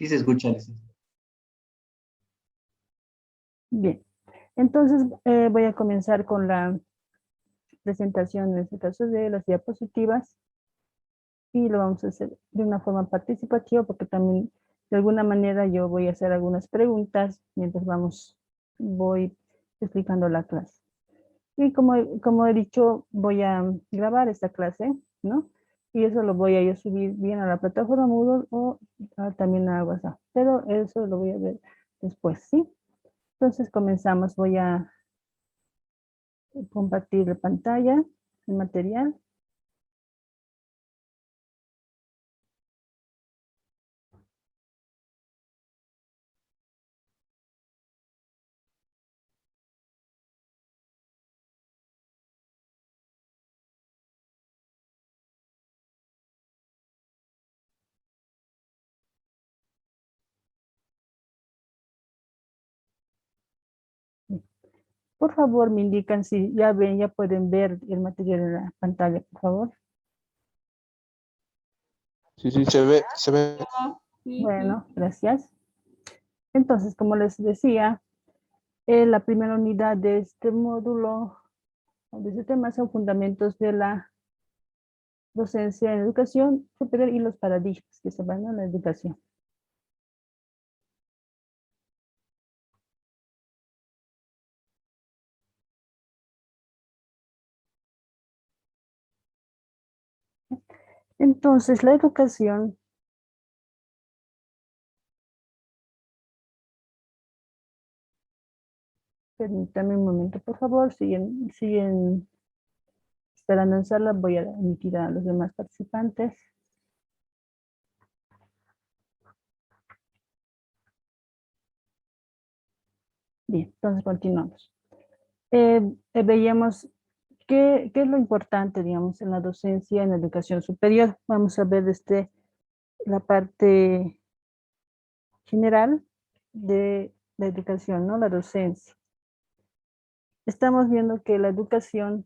Sí se escucha, licenciada. Bien, entonces voy a comenzar con la presentación, en este caso, de las diapositivas y lo vamos a hacer de una forma participativa porque también de alguna manera yo voy a hacer algunas preguntas mientras voy explicando la clase. Y como he dicho, voy a grabar esta clase, ¿no? Y eso lo voy a yo subir bien a la plataforma Moodle o también a WhatsApp. Pero eso lo voy a ver después, ¿sí? Entonces comenzamos. Voy a compartir la pantalla, el material. Por favor, me indican si ya ven, ya pueden ver el material en la pantalla, por favor. Sí, sí, se ve, se ve. Bueno, gracias. Entonces, como les decía, la primera unidad de este módulo, de este tema, son fundamentos de la docencia en educación superior y los paradigmas que se van en la educación. Entonces, la educación permítame un momento, por favor, siguen esperando en sala, voy a admitir a los demás participantes. Bien, entonces continuamos. Veíamos qué es lo importante, digamos, en la docencia, en la educación superior. Vamos a ver desde la parte general de la educación, ¿no? La docencia. Estamos viendo que la educación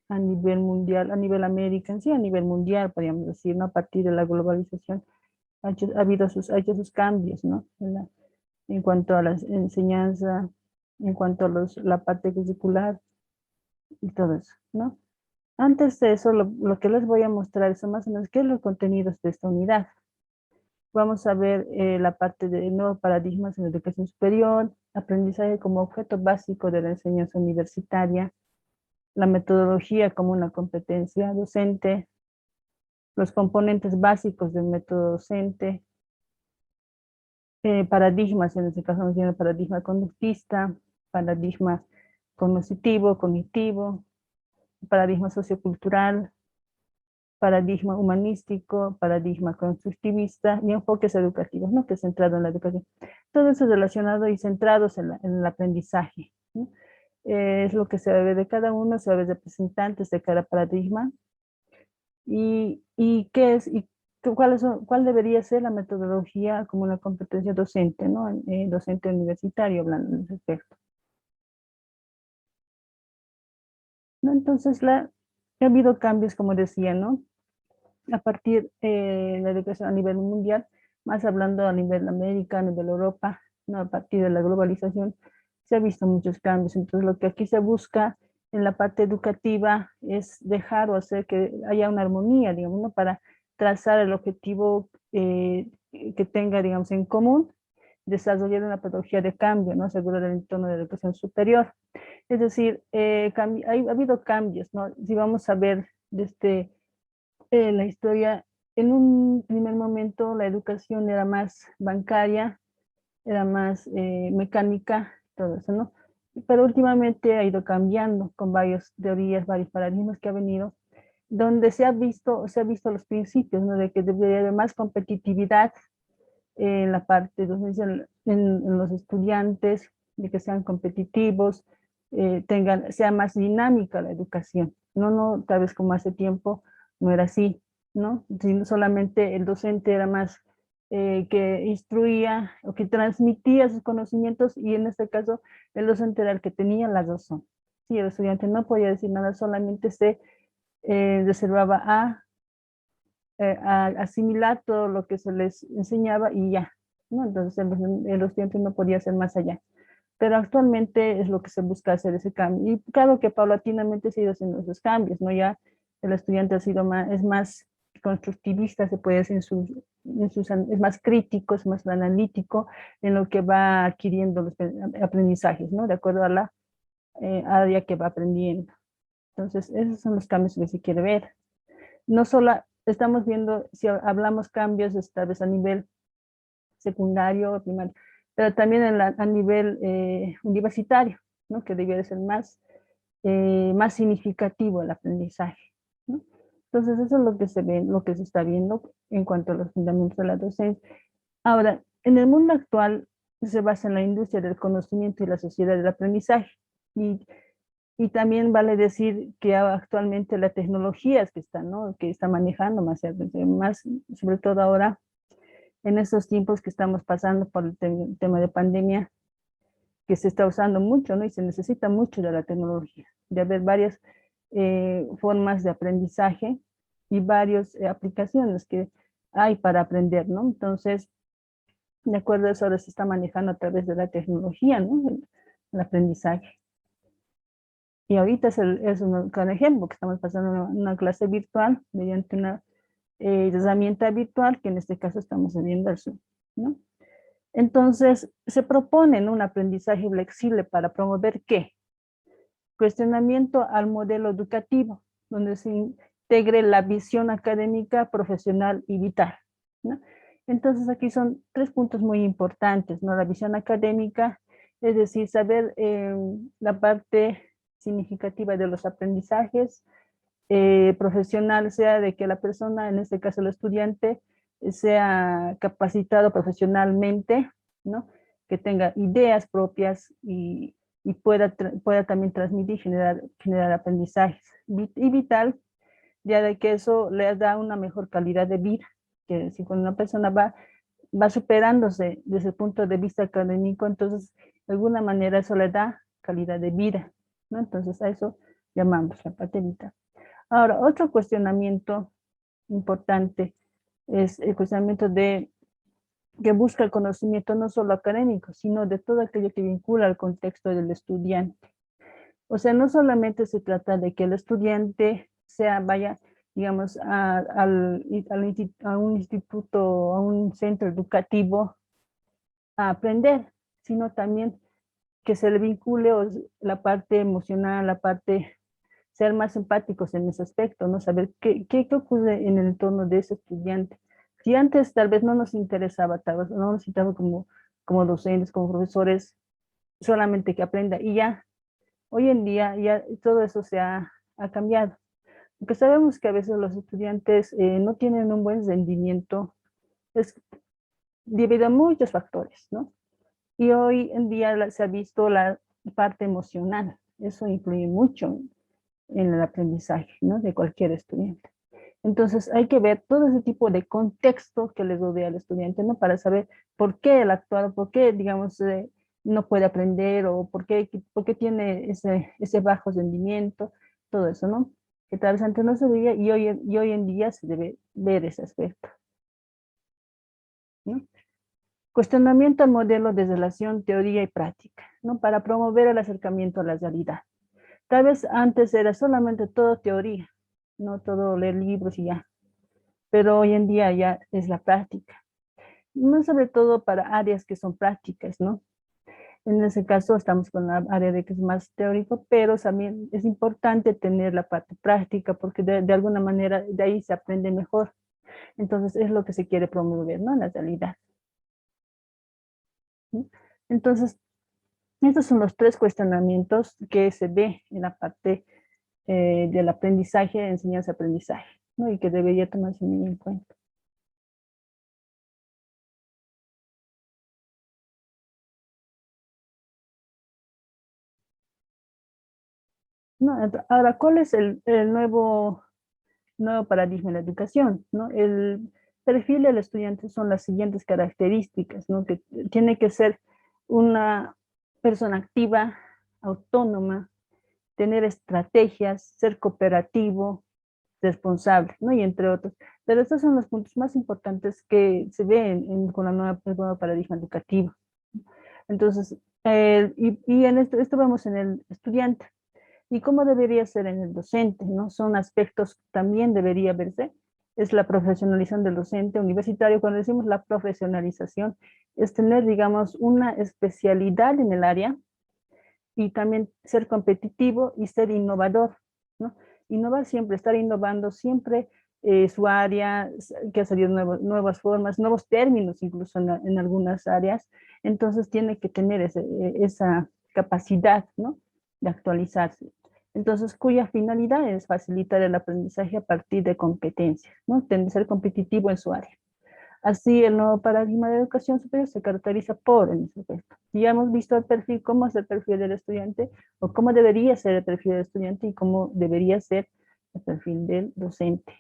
a nivel mundial, a nivel América, sí, a nivel mundial, podríamos decir, ¿no? A partir de la globalización, ha hecho sus cambios, ¿no? En cuanto a la enseñanza, en cuanto a la parte curricular y todo eso, ¿no? Antes de eso, lo que les voy a mostrar son más o menos qué es los contenidos de esta unidad. Vamos a ver la parte de nuevos paradigmas en la educación superior, aprendizaje como objeto básico de la enseñanza universitaria, la metodología como una competencia docente, los componentes básicos del método docente, paradigmas, en este caso nos viene el paradigma conductista, paradigma cognitivo, paradigma sociocultural, paradigma humanístico, paradigma constructivista y enfoques educativos, ¿no? Que es centrado en la educación. Todo eso relacionado y centrados en el aprendizaje, ¿no? Es lo que se ve de cada uno, se ve representantes de cada paradigma y qué es y cuál debería ser la metodología como una competencia docente, ¿no? Docente universitario, hablando en ese aspecto. ¿No? Entonces, ha habido cambios, como decía, ¿no? A partir de la educación a nivel mundial, más hablando a nivel América, a nivel Europa, ¿no? A partir de la globalización, se ha visto muchos cambios. Entonces, lo que aquí se busca en la parte educativa es dejar o hacer que haya una armonía, digamos, ¿no? Para trazar el objetivo que tenga, digamos, en común, desarrollar una pedagogía de cambio, ¿no? Asegurar el entorno de la educación superior. Es decir, ha habido cambios, ¿no? Si vamos a ver desde la historia, en un primer momento la educación era más bancaria, era más mecánica, todo eso, ¿no? Pero últimamente ha ido cambiando con varias teorías, varios paradigmas que ha venido, donde se ha visto los principios, ¿no? De que debería haber más competitividad en la parte docencia, en los estudiantes, de que sean competitivos, sea más dinámica la educación. No, tal vez como hace tiempo no era así, ¿no? Sino solamente el docente era más que instruía o que transmitía sus conocimientos y en este caso el docente era el que tenía la razón. Sí, el estudiante no podía decir nada, solamente se reservaba a asimilar todo lo que se les enseñaba y ya, ¿no? Entonces el estudiante no podía hacer más allá. Pero actualmente es lo que se busca hacer ese cambio. Y claro que paulatinamente se ha ido haciendo esos cambios, ¿no? Ya el estudiante ha sido más, es más constructivista, se puede decir, es más crítico, es más analítico en lo que va adquiriendo los aprendizajes, ¿no? De acuerdo a la área que va aprendiendo. Entonces, esos son los cambios que se quiere ver. No solo estamos viendo, si hablamos cambios, tal vez a nivel secundario, primario, pero también a nivel universitario, ¿no? Que debiera ser más significativo el aprendizaje, ¿no? Entonces, eso es lo que se ve, lo que se está viendo en cuanto a los fundamentos de la docencia. Ahora, en el mundo actual se basa en la industria del conocimiento y la sociedad del aprendizaje. Y, y también vale decir que actualmente las tecnologías que están, ¿no? Que está manejando más, sobre todo ahora, en estos tiempos que estamos pasando por el tema de pandemia, que se está usando mucho, ¿no? Y se necesita mucho de la tecnología, de haber varias formas de aprendizaje y varias aplicaciones que hay para aprender, ¿no? Entonces, de acuerdo a eso, ahora se está manejando a través de la tecnología, ¿no? El aprendizaje. Y ahorita es un gran ejemplo, que estamos pasando una clase virtual mediante una herramienta virtual, que en este caso estamos viendo el Zoom, ¿no? Entonces, se propone, ¿no?, un aprendizaje flexible para promover ¿qué? Cuestionamiento al modelo educativo, donde se integre la visión académica, profesional y vital, ¿no? Entonces, aquí son 3 puntos muy importantes, ¿no? La visión académica, es decir, saber la parte significativa de los aprendizajes, profesional, sea de que la persona, en este caso el estudiante, sea capacitado profesionalmente, ¿no? Que tenga ideas propias y pueda también transmitir y generar aprendizajes. Y vital, ya de que eso le da una mejor calidad de vida, que si cuando una persona va superándose desde el punto de vista académico, entonces de alguna manera eso le da calidad de vida, ¿no? Entonces a eso llamamos la parte vital. Ahora, otro cuestionamiento importante es el cuestionamiento que busca el conocimiento no solo académico, sino de todo aquello que vincula al contexto del estudiante. O sea, no solamente se trata de que el estudiante vaya, digamos, a un instituto, a un centro educativo a aprender, sino también que se le vincule la parte emocional, la parte ser más empáticos en ese aspecto, ¿no? Saber qué ocurre en el entorno de ese estudiante. Si antes tal vez no nos interesaba, tal vez no nos interesaba como docentes, como profesores, solamente que aprenda y ya, hoy en día ya todo eso ha cambiado. Porque sabemos que a veces los estudiantes no tienen un buen rendimiento, es debido a muchos factores, ¿no? Y hoy en día se ha visto la parte emocional, eso influye mucho en el aprendizaje, ¿no?, de cualquier estudiante. Entonces hay que ver todo ese tipo de contexto que le rodea al estudiante, ¿no? Para saber por qué el actual, por qué, digamos, no puede aprender o por qué tiene ese bajo rendimiento, todo eso, ¿no? Que tal vez antes no se veía y hoy en día se debe ver ese aspecto, ¿no? Cuestionamiento al modelo de relación, teoría y práctica, ¿no? Para promover el acercamiento a la realidad. Tal vez antes era solamente todo teoría, no todo leer libros y ya, pero hoy en día ya es la práctica, no sobre todo para áreas que son prácticas, ¿no? En ese caso estamos con la área de que es más teórico, pero también es importante tener la parte práctica porque de alguna manera de ahí se aprende mejor. Entonces es lo que se quiere promover, ¿no? En la realidad, ¿no? Entonces, estos son los 3 cuestionamientos que se ve en la parte del aprendizaje, enseñanza-aprendizaje, ¿no? Y que debería tomarse muy en cuenta. ¿No? Ahora, ¿cuál es el nuevo paradigma en la educación, ¿no? El perfil del estudiante son las siguientes características, ¿no? Que tiene que ser una persona activa, autónoma, tener estrategias, ser cooperativo, responsables, ¿no? Y entre otros. Pero estos son los puntos más importantes que se ven con el nuevo paradigma educativo. Entonces, y en esto vamos en el estudiante. ¿Y cómo debería ser en el docente? ¿No? Son aspectos que también debería verse. Es la profesionalización del docente universitario. Cuando decimos la profesionalización, es tener, digamos, una especialidad en el área y también ser competitivo y ser innovador, ¿no? Innovar siempre, estar innovando siempre su área, que ha salido nuevas formas, nuevos términos incluso en algunas áreas. Entonces tiene que tener esa capacidad, ¿no? De actualizarse. Entonces, cuya finalidad es facilitar el aprendizaje a partir de competencias, ¿no? Tener que ser competitivo en su área. Así, el nuevo paradigma de educación superior se caracteriza por el aspecto. Ya hemos visto el perfil, cómo es el perfil del estudiante, o cómo debería ser el perfil del estudiante y cómo debería ser el perfil del docente.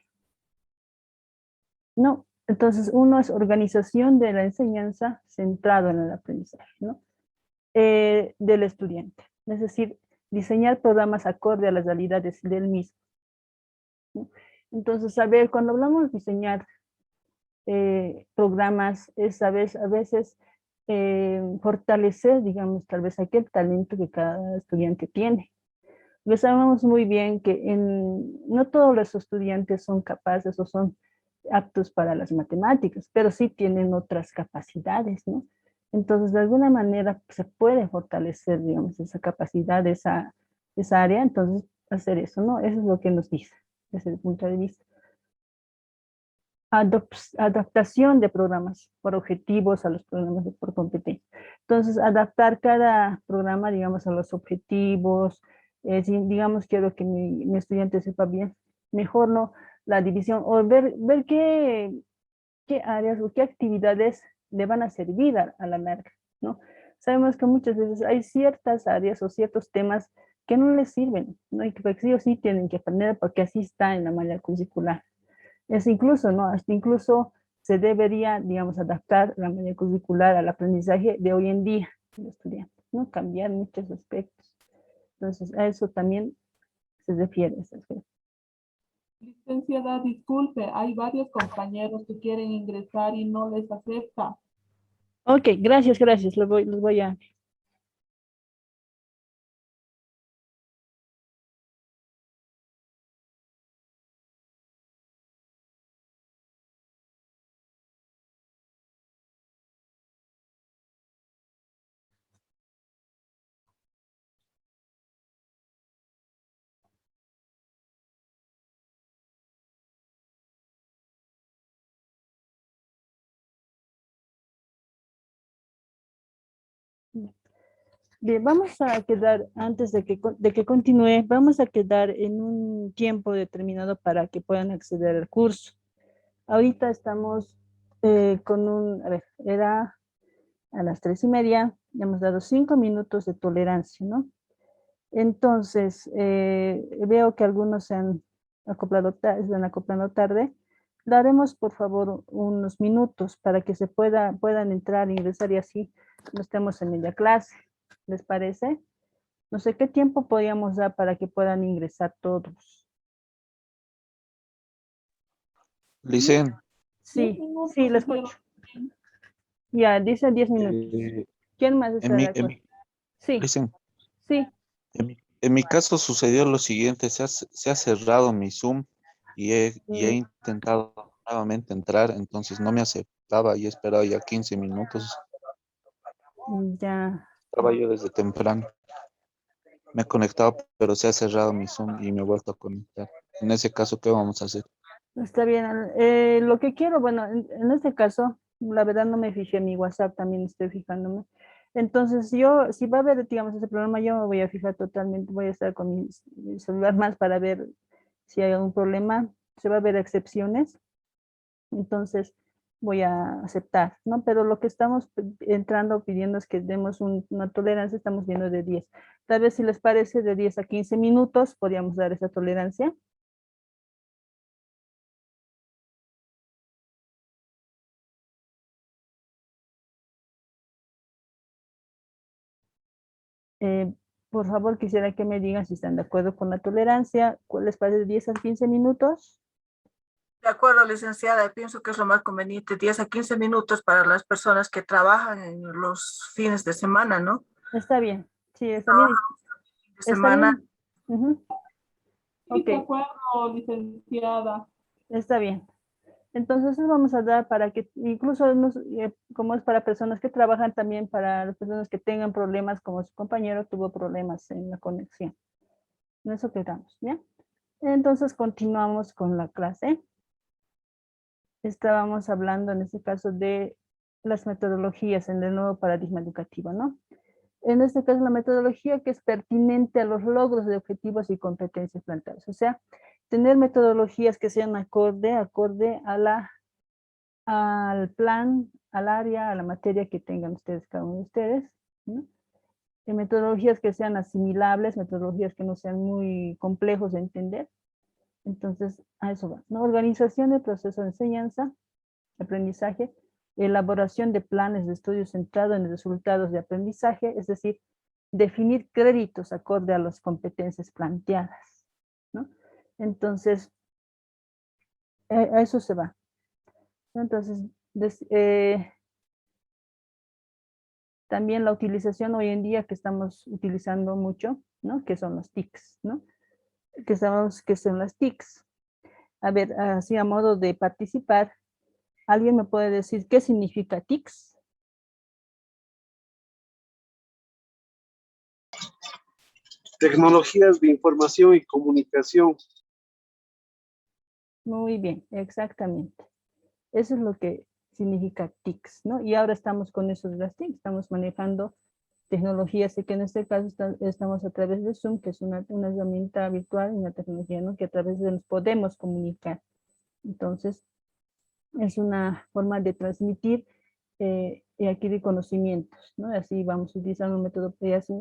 No, entonces uno es organización de la enseñanza centrado en el aprendizaje, ¿no? Del estudiante. Es decir, diseñar programas acorde a las realidades del mismo, ¿no? Entonces, a ver, cuando hablamos de diseñar programas es a veces fortalecer, digamos, tal vez aquel talento que cada estudiante tiene. Lo sabemos muy bien que no todos los estudiantes son capaces o son aptos para las matemáticas, pero sí tienen otras capacidades, ¿no? Entonces, de alguna manera se puede fortalecer, digamos, esa capacidad, esa área, entonces hacer eso, ¿no? Eso es lo que nos dice desde el punto de vista. Adaptación de programas por objetivos a los programas por competencia. Entonces, adaptar cada programa, digamos, a los objetivos. Si, digamos, quiero que mi estudiante sepa bien, mejor no la división, o ver qué áreas o qué actividades le van a servir a la larga, ¿no? Sabemos que muchas veces hay ciertas áreas o ciertos temas que no les sirven, ¿no? Y que sí o sí tienen que aprender porque así está en la malla curricular. Es incluso, ¿no? Hasta incluso se debería, digamos, adaptar la malla curricular al aprendizaje de hoy en día del estudiante, ¿no? Cambiar muchos aspectos. Entonces, a eso también se refiere ese aspecto. Licenciada, disculpe, hay varios compañeros que quieren ingresar y no les acepta. Ok, gracias, gracias. Los voy a... Bien, vamos a quedar, antes de que continúe, vamos a quedar en un tiempo determinado para que puedan acceder al curso. Ahorita estamos a ver, era a las 3:30, le hemos dado 5 minutos de tolerancia, ¿no? Entonces, veo que algunos se han se han acoplado tarde. Daremos, por favor, unos minutos para que puedan entrar, ingresar y así no estemos en media clase. ¿Les parece? No sé qué tiempo podríamos dar para que puedan ingresar todos. Licen, 10 Sí, sí, minutos les hicieron escucho. bien. Ya, dice 10 minutos. eh, ¿Quién más en está de mi, en acuerdo? mi, Sí, Licen, sí. en mi caso sucedió lo siguiente, se ha cerrado mi Zoom y he Mm, intentado nuevamente entrar, entonces no me aceptaba y he esperado ya 15 minutos. ya. Estaba yo desde temprano. Me he conectado, pero se ha cerrado mi Zoom y me he vuelto a conectar. En ese caso, ¿qué vamos a hacer? Está bien. Lo que quiero, bueno, en este caso, la verdad no me fijé en mi WhatsApp, también estoy fijándome. Entonces, si va a haber, digamos, ese programa, yo me voy a fijar totalmente, voy a estar con mi celular más para ver si hay algún problema, se va a ver excepciones, entonces voy a aceptar, ¿no? Pero lo que estamos entrando pidiendo es que demos una tolerancia, estamos viendo de 10. Tal vez si les parece, de 10 a 15 minutos podríamos dar esa tolerancia. Eh, por favor, quisiera que me digan si están de acuerdo con la tolerancia. ¿Cuál les parece? 10 a 15 minutos. De acuerdo, licenciada, pienso que es lo más conveniente, 10 a 15 minutos para las personas que trabajan en los fines de semana, ¿no? Está bien. Sí, está bien. De Está semana, bien. Ujú. Sí, de Ok, acuerdo, licenciada. está bien. Entonces vamos a dar para que, incluso como es para personas que trabajan, también para las personas que tengan problemas, como su compañero tuvo problemas en la conexión. En eso quedamos, ¿ya? Entonces continuamos con la clase. Estábamos hablando en este caso de las metodologías en el nuevo paradigma educativo, ¿no? En este caso, la metodología que es pertinente a los logros de objetivos y competencias planteados. O sea, tener metodologías que sean acorde al plan, al área, a la materia que tengan ustedes, cada uno de ustedes, ¿no? Metodologías que sean asimilables, metodologías que no sean muy complejos de entender. Entonces, a eso va, ¿no? Organización del proceso de enseñanza, aprendizaje, elaboración de planes de estudio centrado en resultados de aprendizaje, es decir, definir créditos acorde a las competencias planteadas, ¿no? Entonces, a eso se va. Entonces, también la utilización hoy en día que estamos utilizando mucho, ¿no? Que son los TICs, ¿no? Que sabemos que son las TICs. A ver, así a modo de participar, ¿alguien me puede decir qué significa TICs? Tecnologías de información y comunicación. Muy bien, exactamente. Eso es lo que significa TICs, ¿no? Y ahora estamos con eso de las TICs, estamos manejando tecnologías, y que en este caso estamos a través de Zoom, que es una herramienta virtual, una tecnología, ¿no? Que a través de nos podemos comunicar. Entonces, es una forma de transmitir y adquirir conocimientos, ¿no? Así vamos utilizando un método,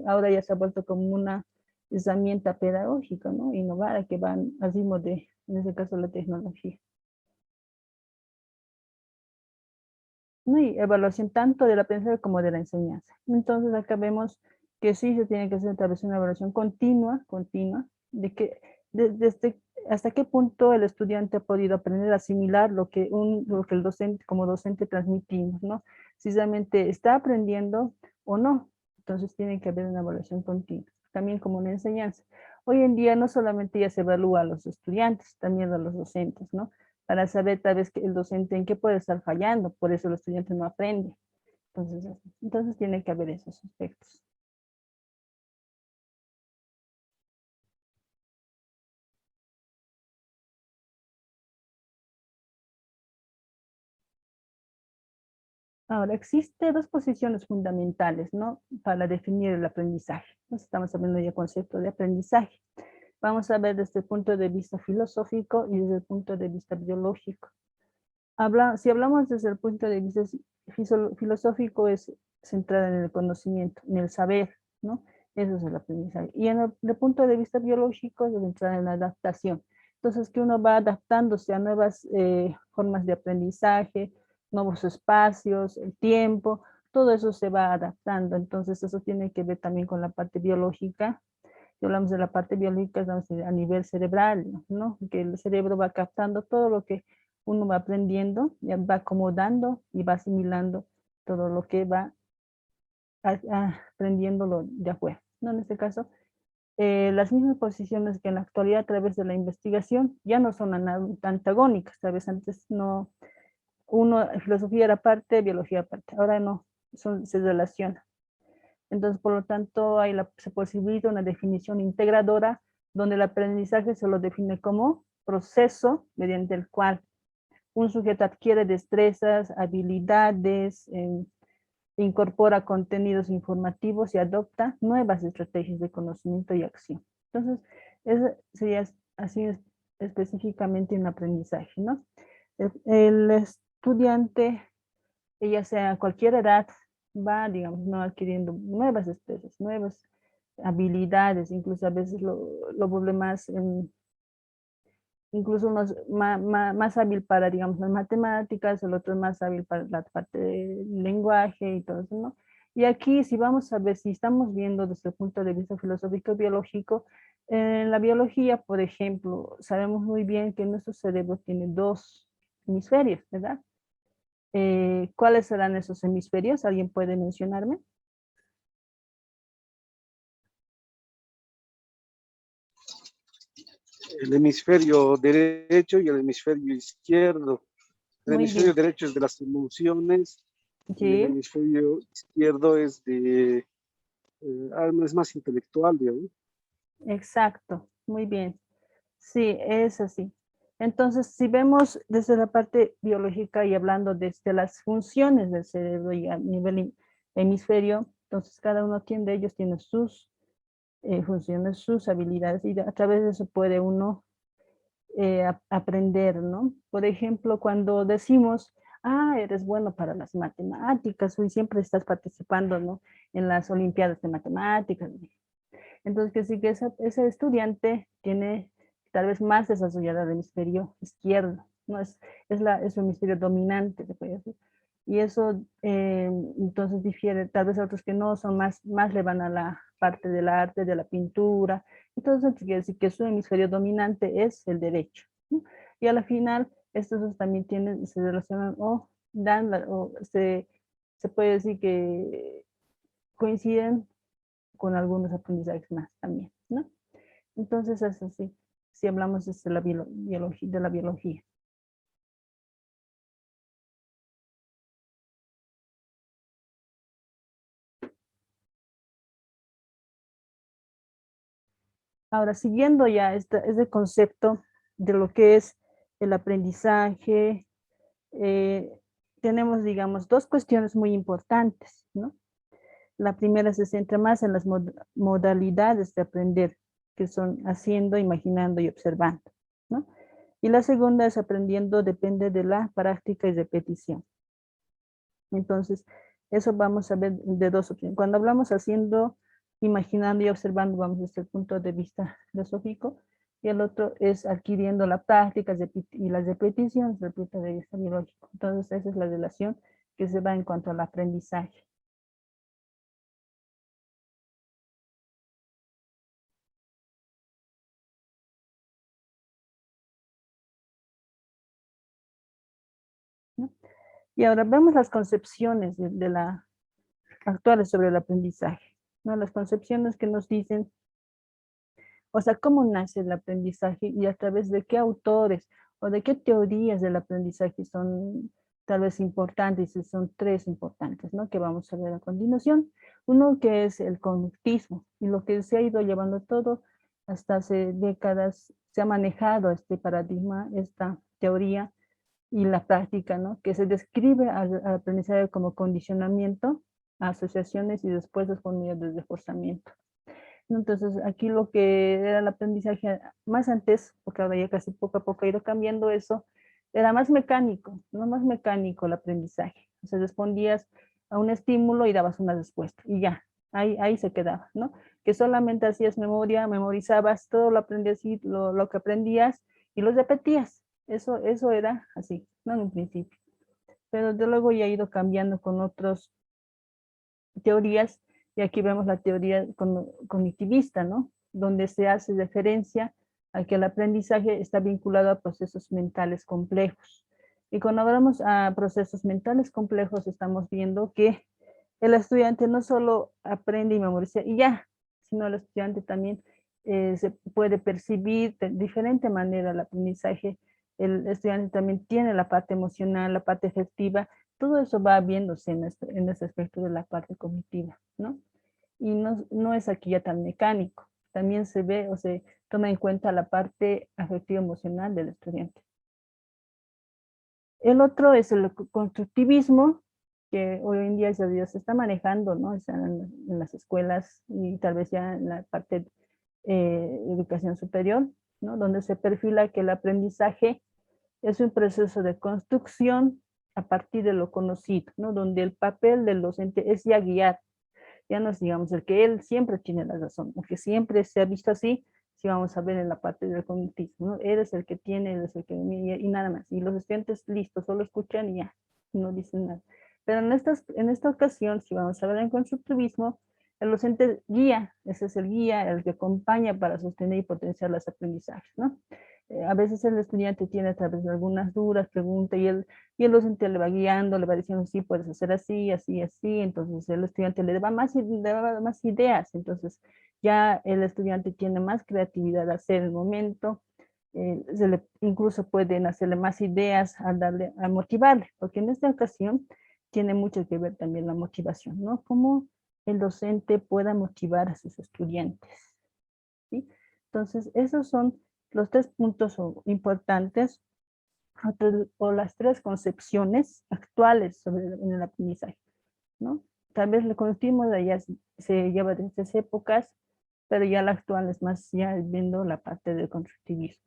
ahora ya se ha vuelto como una herramienta pedagógica, ¿no? Innovada, que van al ritmo de, en este caso, la tecnología. ¿No? Y evaluación tanto del aprendizaje como de la enseñanza. Entonces acá vemos que sí se tiene que hacer a través de una evaluación continua, de que desde hasta qué punto el estudiante ha podido aprender a asimilar lo que el docente, como docente, transmitimos, ¿no? Si realmente está aprendiendo o no. Entonces tiene que haber una evaluación continua, también como una enseñanza. Hoy en día no solamente ya se evalúa a los estudiantes, también a los docentes, ¿no? Para saber tal vez que el docente en qué puede estar fallando, por eso el estudiante no aprende. Entonces tiene que haber esos aspectos. Ahora, existen dos posiciones fundamentales, ¿no? Para definir el aprendizaje. Entonces, estamos hablando ya del concepto de aprendizaje. Vamos a ver desde el punto de vista filosófico y desde el punto de vista biológico. Si hablamos desde el punto de vista filosófico, es centrado en el conocimiento, en el saber, ¿no? Eso es el aprendizaje. Y en el punto de vista biológico, es centrado en la adaptación. Entonces, que uno va adaptándose a nuevas formas de aprendizaje, nuevos espacios, el tiempo, todo eso se va adaptando. Entonces, eso tiene que ver también con la parte biológica. Si hablamos de la parte biológica, estamos a nivel cerebral, ¿no? Que el cerebro va captando todo lo que uno va aprendiendo, ya va acomodando y va asimilando todo lo que va aprendiendo de afuera, ¿no? En este caso, las mismas posiciones que en la actualidad a través de la investigación ya no son antagónicas. Tal vez antes no, filosofía era parte, biología aparte, ahora no, se relacionan. Entonces, por lo tanto, se posibilita una definición integradora donde el aprendizaje se lo define como proceso mediante el cual un sujeto adquiere destrezas, habilidades, incorpora contenidos informativos y adopta nuevas estrategias de conocimiento y acción. Entonces, eso sería así específicamente un aprendizaje, ¿no? El estudiante, ya sea a cualquier edad, va, digamos, no adquiriendo nuevas destrezas, nuevas habilidades, incluso a veces lo vuelve más incluso uno es más hábil para, digamos, las matemáticas, el otro es más hábil para la parte del lenguaje y todo eso, ¿no? Y aquí, si vamos a ver, si estamos viendo desde el punto de vista filosófico biológico, en la biología, por ejemplo, sabemos muy bien que nuestro cerebro tiene dos hemisferios, ¿verdad? ¿Cuáles serán esos hemisferios? ¿Alguien puede mencionarme? El hemisferio derecho y el hemisferio izquierdo. El Muy hemisferio bien. derecho es de las emociones y el Sí, hemisferio izquierdo es de, es más intelectual, digamos. exacto. Muy bien. Sí, es así. Entonces, si vemos desde la parte biológica y hablando desde las funciones del cerebro y a nivel hemisferio, entonces cada uno tiene, de ellos tiene sus funciones, sus habilidades y a través de eso puede uno aprender, ¿no? Por ejemplo, cuando decimos, eres bueno para las matemáticas, y siempre estás participando, ¿no? En las olimpiadas de matemáticas. Entonces, que sí que ese estudiante tiene tal vez más desarrollado el hemisferio izquierdo, ¿no? Es su hemisferio dominante, se puede decir. Y eso entonces difiere, tal vez a otros que no son más le van a la parte del arte, de la pintura. Entonces, quiere decir que su hemisferio dominante es el derecho, ¿no? Y a la final, estos dos también se relacionan o dan, se puede decir que coinciden con algunos aprendizajes más también, ¿no? Entonces es así, si hablamos de la biología, de la biología. Ahora, siguiendo ya este concepto de lo que es el aprendizaje, eh, tenemos, digamos, dos cuestiones muy importantes, ¿no? La primera se centra más en las modalidades de aprender, que son haciendo, imaginando y observando, ¿no? Y la segunda es aprendiendo, depende de la práctica y repetición. Entonces, eso vamos a ver de dos opciones. Cuando hablamos haciendo, imaginando y observando, vamos desde el punto de vista filosófico, y el otro es adquiriendo la práctica y la repetición desde el punto de vista biológico. Entonces, esa es la relación que se va en cuanto al aprendizaje. ¿No? Y ahora vemos las concepciones actuales sobre el aprendizaje, ¿no? Las concepciones que nos dicen, o sea, cómo nace el aprendizaje y a través de qué autores o de qué teorías del aprendizaje son tal vez importantes, y son tres importantes, ¿no? Que vamos a ver a continuación. Uno que es el conductismo, y lo que se ha ido llevando todo hasta hace décadas, se ha manejado este paradigma, esta teoría y la práctica, ¿no? Que se describe al aprendizaje como condicionamiento, asociaciones y después las unidades de reforzamiento. Entonces, aquí lo que era el aprendizaje más antes, porque ahora ya casi poco a poco ha ido cambiando eso, era más mecánico, no más mecánico el aprendizaje. O sea, respondías a un estímulo y dabas una respuesta y ya, ahí se quedaba, ¿no? Que solamente hacías memoria, memorizabas, todo lo aprendías y lo que aprendías y lo repetías. Eso era así, ¿no? En un principio. Pero de luego ya ha ido cambiando con otras teorías, y aquí vemos la teoría cognitivista, ¿no? Donde se hace referencia a que el aprendizaje está vinculado a procesos mentales complejos. Y cuando hablamos a procesos mentales complejos, estamos viendo que el estudiante no solo aprende y memoriza y ya, sino el estudiante también se puede percibir de diferente manera el aprendizaje. El estudiante también tiene la parte emocional, la parte afectiva, todo eso va viéndose en este aspecto de la parte cognitiva, ¿no? Y no es aquí ya tan mecánico, también se ve o se toma en cuenta la parte afectiva emocional del estudiante. El otro es el constructivismo, que hoy en día ya se está manejando, ¿no? Están en las escuelas y tal vez ya en la parte de educación superior, ¿no? Donde se perfila que el aprendizaje es un proceso de construcción a partir de lo conocido, ¿no? Donde el papel del docente es ya guiar, ya no es, digamos, el que él siempre tiene la razón, aunque siempre se ha visto así, si vamos a ver en la parte del cognitismo, ¿no? Él es el que tiene, él es el que y nada más. Y los estudiantes, listos, solo escuchan y ya, no dicen nada. Pero en esta ocasión, si vamos a ver en constructivismo, el docente guía, ese es el guía, el que acompaña para sostener y potenciar los aprendizajes, ¿no? A veces el estudiante tiene tal vez algunas dudas, pregunta, y el docente le va guiando, le va diciendo, sí, puedes hacer así, así, así, entonces el estudiante le da más ideas, entonces ya el estudiante tiene más creatividad a hacer el momento, incluso pueden hacerle más ideas a motivarle, porque en esta ocasión tiene mucho que ver también la motivación, ¿no? Cómo el docente pueda motivar a sus estudiantes, ¿sí? Entonces, esos son los 3 puntos importantes o las 3 concepciones actuales en el aprendizaje, ¿no? Tal vez el cognitivismo de allá se lleva desde esas épocas, pero ya la actual es más ya viendo la parte del constructivismo.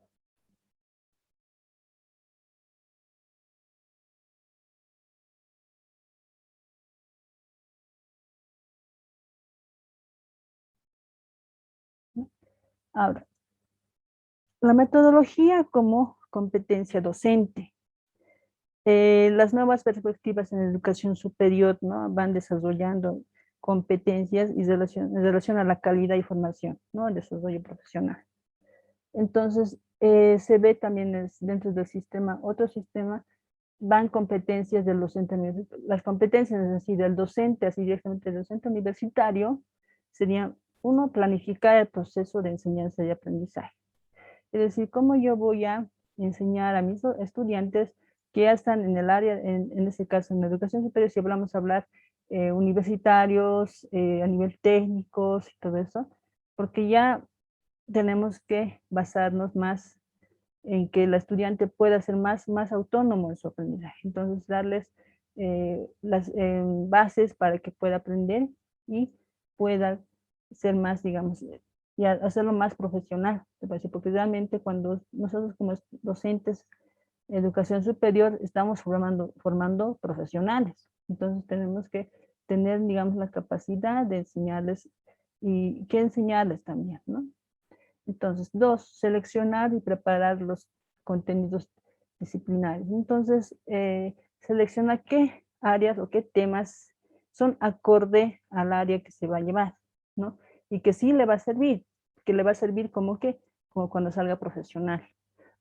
Ahora, la metodología como competencia docente. Las nuevas perspectivas en educación superior, ¿no? Van desarrollando competencias y en relación a la calidad y formación, ¿no? El desarrollo profesional. Entonces, se ve también dentro del sistema, otro sistema, van competencias del docente, las competencias es decir, del docente, así directamente del docente universitario, serían, uno, planificar el proceso de enseñanza y aprendizaje. Es decir, cómo yo voy a enseñar a mis estudiantes que ya están en el área, en este caso en la educación superior, si hablamos a hablar universitarios, a nivel técnicos y todo eso, porque ya tenemos que basarnos más en que el estudiante pueda ser más autónomo en su aprendizaje. Entonces, darles las bases para que pueda aprender y pueda ser más, digamos, y hacerlo más profesional, porque realmente cuando nosotros como docentes de educación superior estamos formando profesionales, entonces tenemos que tener, digamos, la capacidad de enseñarles y que enseñarles también, ¿no? Entonces, 2, seleccionar y preparar los contenidos disciplinarios. Entonces, selecciona qué áreas o qué temas son acorde al área que se va a llevar, ¿no? Y que sí le va a servir, que le va a servir como cuando salga profesional.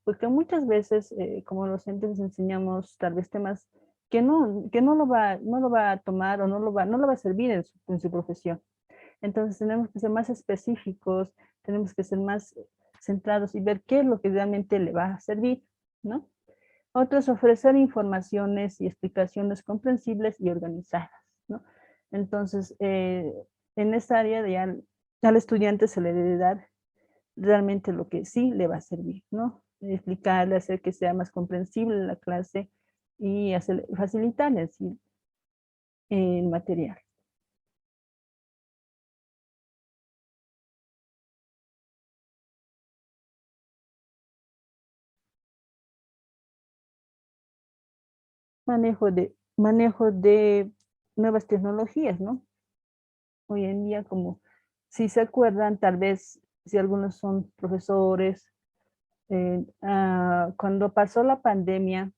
Porque muchas veces, como docentes, enseñamos tal vez temas que no lo va a tomar o no lo va a servir en su profesión. Entonces tenemos que ser más específicos, tenemos que ser más centrados y ver qué es lo que realmente le va a servir, ¿no? Otro es ofrecer informaciones y explicaciones comprensibles y organizadas, ¿no? Entonces, en esta área ya al estudiante se le debe dar realmente lo que sí le va a servir, ¿no? Explicarle, hacer que sea más comprensible la clase y facilitarle así el material. Manejo de nuevas tecnologías, ¿no? Hoy en día, como si se acuerdan, tal vez si algunos son profesores, cuando pasó la pandemia,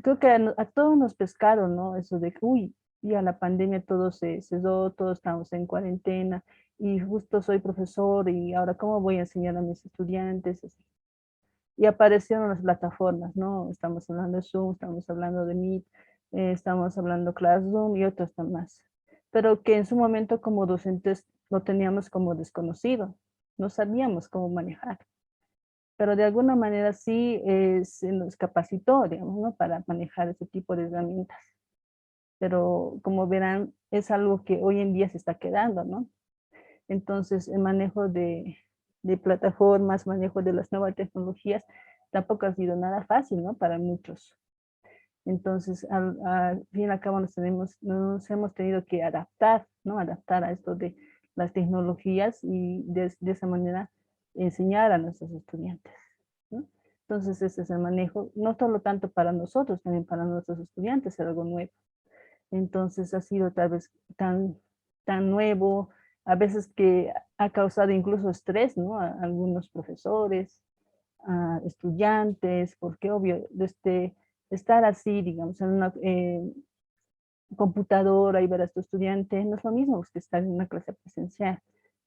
creo que a todos nos pescaron, ¿no? Eso de que, uy, ya la pandemia todo se cesó, todos estamos en cuarentena, y justo soy profesor, y ahora, ¿cómo voy a enseñar a mis estudiantes? Y aparecieron las plataformas, ¿no? Estamos hablando de Zoom, estamos hablando de Meet, estamos hablando Classroom y otros más. Pero que en su momento como docentes lo teníamos como desconocido, no sabíamos cómo manejar. Pero de alguna manera sí se nos capacitó, digamos, ¿no? Para manejar ese tipo de herramientas. Pero como verán, es algo que hoy en día se está quedando, ¿no? Entonces, el manejo de plataformas, manejo de las nuevas tecnologías, tampoco ha sido nada fácil, ¿no? Para muchos. Entonces, al fin y al cabo nos hemos tenido que adaptar, ¿no? Adaptar a esto de las tecnologías y de esa manera enseñar a nuestros estudiantes, ¿no? Entonces, ese es el manejo, no solo tanto para nosotros, también para nuestros estudiantes, es algo nuevo. Entonces, ha sido tal vez tan nuevo, a veces que ha causado incluso estrés, ¿no? A algunos profesores, a estudiantes, porque obvio, estar así, digamos, computadora y ver a tu estudiante, no es lo mismo que estar en una clase presencial.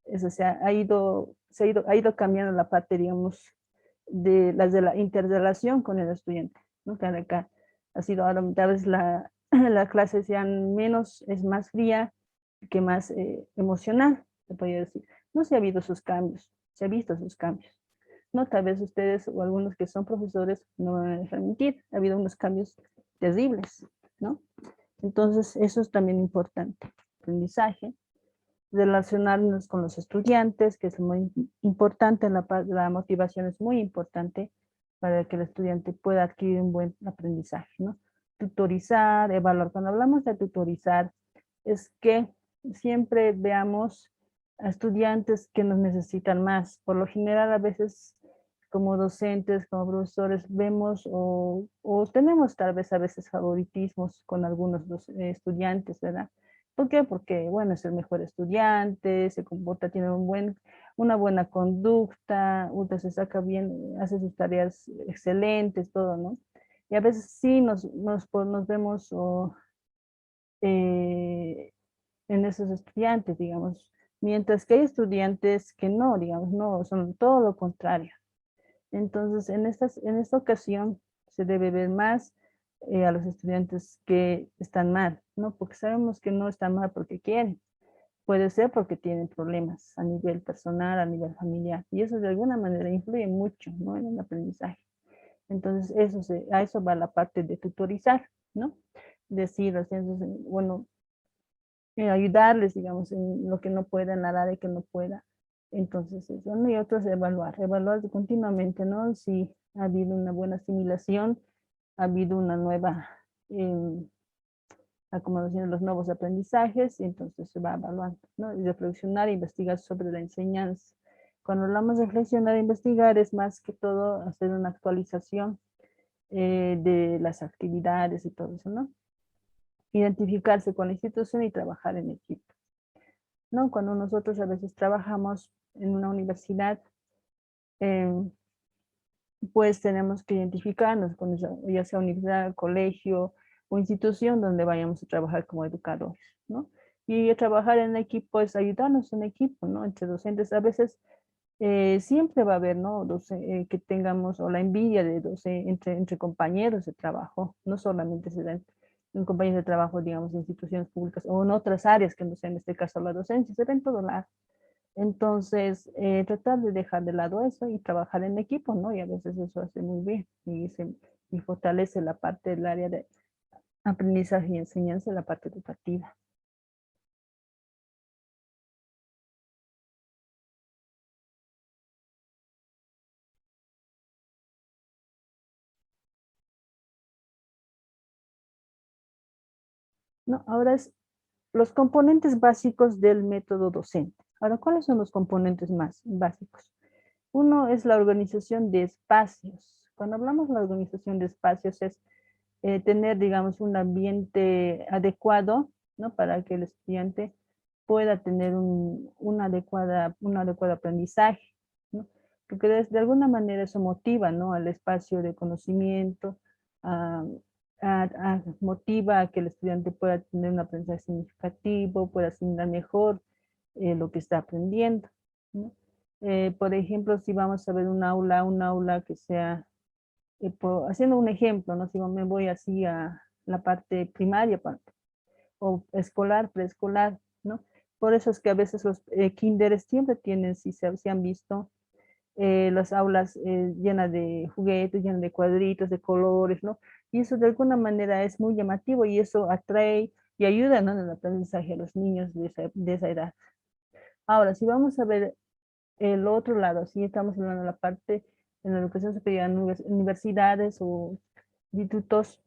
Eso ha ido cambiando la parte, digamos, de la interrelación con el estudiante, ¿no? Que acá ha sido ahora, tal vez la clase sean menos, es más fría, que más emocional, se podría decir. No se ha habido sus cambios, se ha visto sus cambios. No, tal vez ustedes o algunos que son profesores no van a dejar mentir, ha habido unos cambios terribles, ¿no? Entonces, eso es también importante. Aprendizaje, relacionarnos con los estudiantes, que es muy importante, la motivación es muy importante para que el estudiante pueda adquirir un buen aprendizaje, ¿no? Tutorizar, evaluar. Cuando hablamos de tutorizar, es que siempre veamos a estudiantes que nos necesitan más. Por lo general, a veces como docentes, como profesores, vemos o tenemos tal vez a veces favoritismos con algunos estudiantes, ¿verdad? ¿Por qué? Porque, bueno, es el mejor estudiante, se comporta, tiene una buena conducta, se saca bien, hace sus tareas excelentes, todo, ¿no? Y a veces sí nos vemos en esos estudiantes, digamos, mientras que hay estudiantes que no, digamos, no, son todo lo contrario. Entonces, en esta ocasión se debe ver más a los estudiantes que están mal, ¿no? Porque sabemos que no están mal porque quieren. Puede ser porque tienen problemas a nivel personal, a nivel familiar. Y eso de alguna manera influye mucho, ¿no? En el aprendizaje. Entonces, a eso va la parte de tutorizar, ¿no? Decir, bueno, ayudarles, digamos, en lo que no pueda, en la área que no pueda. Entonces, eso, ¿no? Y otros evaluar continuamente, ¿no? Si ha habido una buena asimilación, ha habido una nueva acomodación de los nuevos aprendizajes, y entonces se va evaluando, ¿no? Y reflexionar e investigar sobre la enseñanza. Cuando hablamos de reflexionar e investigar, es más que todo hacer una actualización de las actividades y todo eso, ¿no? Identificarse con la institución y trabajar en equipo, ¿no? Cuando nosotros a veces trabajamos en una universidad, pues tenemos que identificarnos con esa, ya sea universidad, colegio o institución donde vayamos a trabajar como educadores, ¿no? Y trabajar en equipo es ayudarnos en equipo, ¿no? Entre docentes. A veces siempre va a haber, ¿no? Que tengamos, o la envidia de entre compañeros de trabajo, no solamente se da en compañeros de trabajo, digamos, en instituciones públicas o en otras áreas que no sea en este caso la docencia, se ve en todo lado. Entonces, tratar de dejar de lado eso y trabajar en equipo, ¿no? Y a veces eso hace muy bien y fortalece la parte del área de aprendizaje y enseñanza, la parte educativa. No, ahora es los componentes básicos del método docente. Ahora, ¿cuáles son los componentes más básicos? Uno es la organización de espacios. Cuando hablamos de la organización de espacios es tener, digamos, un ambiente adecuado, ¿no? Para que el estudiante pueda tener un adecuado aprendizaje, ¿no? Porque de alguna manera eso motiva, ¿no? Al espacio de conocimiento, motiva a que el estudiante pueda tener un aprendizaje significativo, pueda asimilar mejor lo que está aprendiendo, ¿no? Por ejemplo, si vamos a ver un aula que sea, haciendo un ejemplo, ¿no? Si me voy así a la parte primaria o escolar, preescolar, ¿no? Por eso es que a veces los kinderes siempre tienen, si se han visto, las aulas llenas de juguetes, llenas de cuadritos, de colores, ¿no? Y eso de alguna manera es muy llamativo y eso atrae y ayuda, ¿no? En el aprendizaje a los niños de esa edad. Ahora, si vamos a ver el otro lado, si estamos hablando de la parte en la educación superior, en universidades o institutos,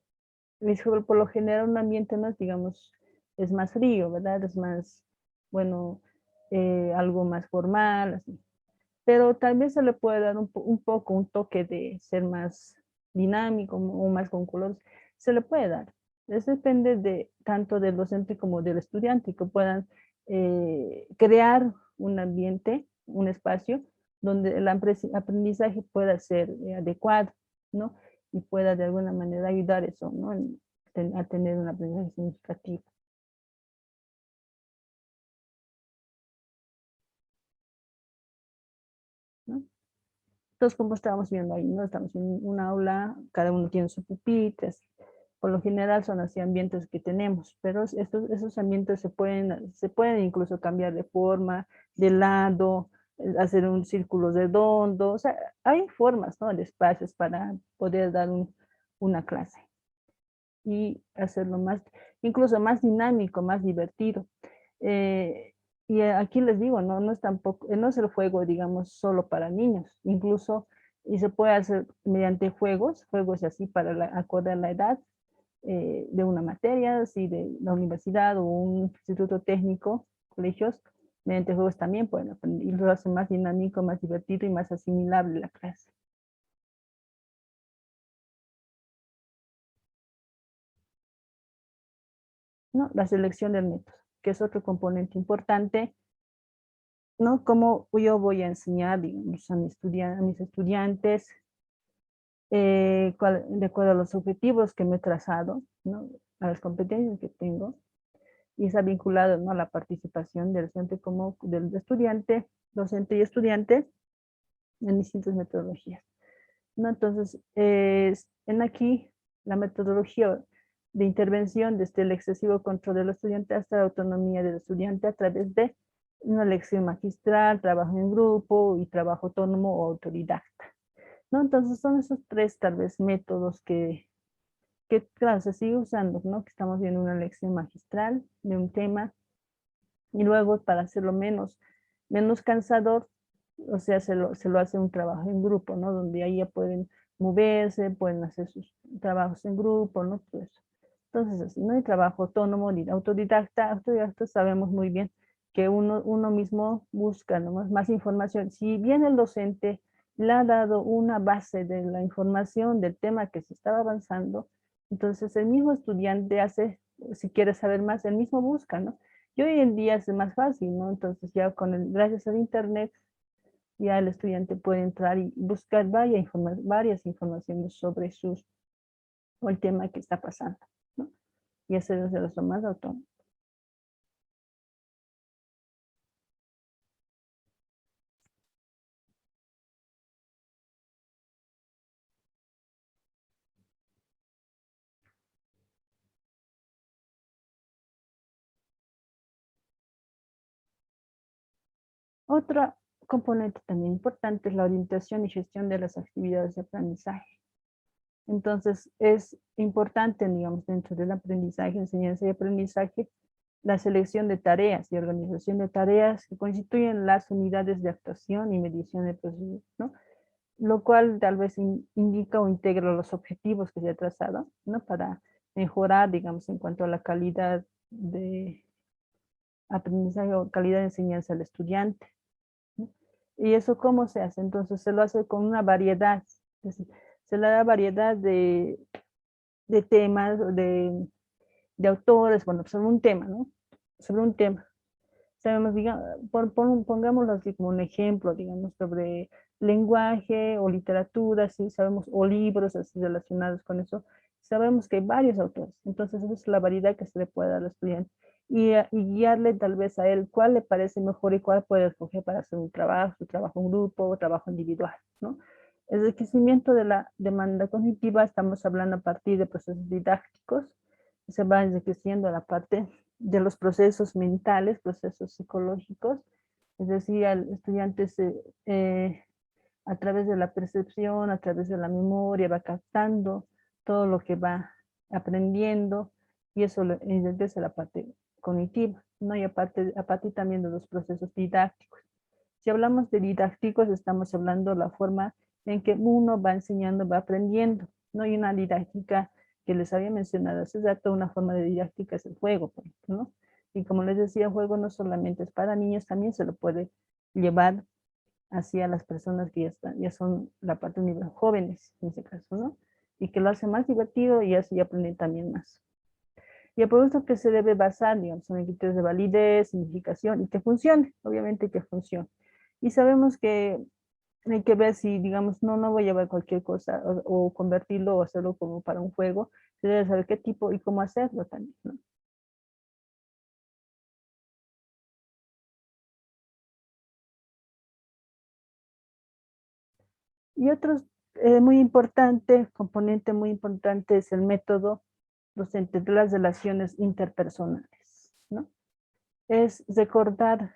por lo general un ambiente más, digamos, es más frío, ¿verdad? Es más, bueno, algo más formal, así. Pero tal vez se le puede dar un toque de ser más dinámico o más con colores. Se le puede dar. Eso depende tanto del docente como del estudiante, que puedan crear un ambiente, un espacio, donde el aprendizaje pueda ser adecuado, ¿no? Y pueda de alguna manera ayudar eso, ¿no? A tener un aprendizaje significativo. Entonces, como estábamos viendo ahí, ¿no? Estamos en un aula, cada uno tiene su pupitre. Por lo general son así ambientes que tenemos, pero esos ambientes se pueden incluso cambiar de forma, de lado, hacer un círculo redondo. O sea, hay formas, ¿no? De espacios para poder dar una clase y hacerlo más, incluso más dinámico, más divertido. Y aquí les digo, no es tampoco, no es el juego, digamos, solo para niños, incluso, y se puede hacer mediante juegos así para acorde a la edad de una materia, así de la universidad o un instituto técnico, colegios, mediante juegos también pueden aprender y lo hace más dinámico, más divertido y más asimilable la clase. ¿No? La selección del método, que es otro componente importante, ¿no? Cómo yo voy a enseñar, digamos, a mis estudiantes, de acuerdo a los objetivos que me he trazado, ¿no? A las competencias que tengo, y está vinculado, ¿no? A la participación del docente como del estudiante, docente y estudiante en distintas metodologías, ¿no? Entonces, en aquí la metodología de intervención desde el excesivo control del estudiante hasta la autonomía del estudiante a través de una lección magistral, trabajo en grupo y trabajo autónomo o autodidacta, ¿no? Entonces son esos tres tal vez métodos que claro, se sigue usando, ¿no? Que estamos viendo una lección magistral de un tema y luego para hacerlo menos cansador, o sea, se lo hace un trabajo en grupo, ¿no? Donde ahí ya pueden moverse, pueden hacer sus trabajos en grupo, ¿no? Todo eso. Entonces, así, no hay trabajo autónomo ni autodidacta sabemos muy bien que uno mismo busca, ¿no? Más información. Si bien el docente le ha dado una base de la información del tema que se estaba avanzando, entonces el mismo estudiante hace, si quiere saber más, el mismo busca, ¿no? Y hoy en día es más fácil, ¿no? Entonces ya gracias al internet, ya el estudiante puede entrar y buscar varias informaciones sobre o el tema que está pasando, ¿no? Y hacerlo más autónomo. Otra componente también importante es la orientación y gestión de las actividades de aprendizaje. Entonces, es importante, digamos, dentro del aprendizaje, enseñanza y aprendizaje, la selección de tareas y organización de tareas que constituyen las unidades de actuación y medición de procesos, ¿no? Lo cual tal vez indica o integra los objetivos que se ha trazado, ¿no? Para mejorar, digamos, en cuanto a la calidad de aprendizaje o calidad de enseñanza al estudiante, ¿no? ¿Y eso cómo se hace? Entonces se lo hace con una variedad, es decir, se le da variedad de temas, de autores, bueno, sobre un tema, ¿no? Sobre un tema. Sabemos, digamos, pongámoslo así como un ejemplo, digamos, sobre lenguaje o literatura, sí, sabemos, o libros así relacionados con eso, sabemos que hay varios autores, entonces esa es la variedad que se le puede dar al estudiante y guiarle tal vez a él cuál le parece mejor y cuál puede escoger para hacer su trabajo en grupo o trabajo individual, ¿no? El enriquecimiento de la demanda cognitiva, estamos hablando a partir de procesos didácticos, se va enriqueciendo la parte de los procesos mentales, procesos psicológicos, es decir, al estudiante a través de la percepción, a través de la memoria, va captando todo lo que va aprendiendo y eso enriquece la parte cognitiva, ¿no? Y aparte también de los procesos didácticos. Si hablamos de didácticos, estamos hablando de la forma en que uno va enseñando, va aprendiendo, ¿no? Y una didáctica que les había mencionado hace rato, una forma de didáctica es el juego, por ejemplo, ¿no? Y como les decía, el juego no solamente es para niños, también se lo puede llevar hacia las personas que ya son la parte de nivel jóvenes, en ese caso, ¿no? Y que lo hace más divertido y así aprenden también más. Y el producto que se debe basar, digamos, en criterios de validez, significación y que funcione, obviamente que funcione. Y sabemos que hay que ver si, digamos, no voy a llevar cualquier cosa o convertirlo o hacerlo como para un juego. Se debe saber qué tipo y cómo hacerlo también, ¿no? Y otro muy importante, componente muy importante es el método docente de las relaciones interpersonales, ¿no? Es recordar,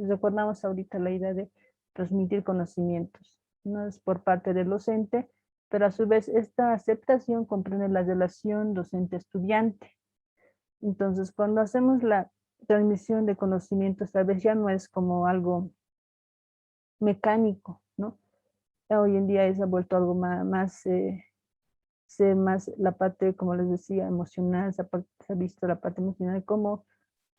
recordamos ahorita la idea de transmitir conocimientos, no es por parte del docente, pero a su vez esta aceptación comprende la relación docente-estudiante. Entonces, cuando hacemos la transmisión de conocimientos, tal vez ya no es como algo mecánico, ¿no? Hoy en día se ha vuelto algo más más la parte, como les decía, emocional, se ha visto la parte emocional como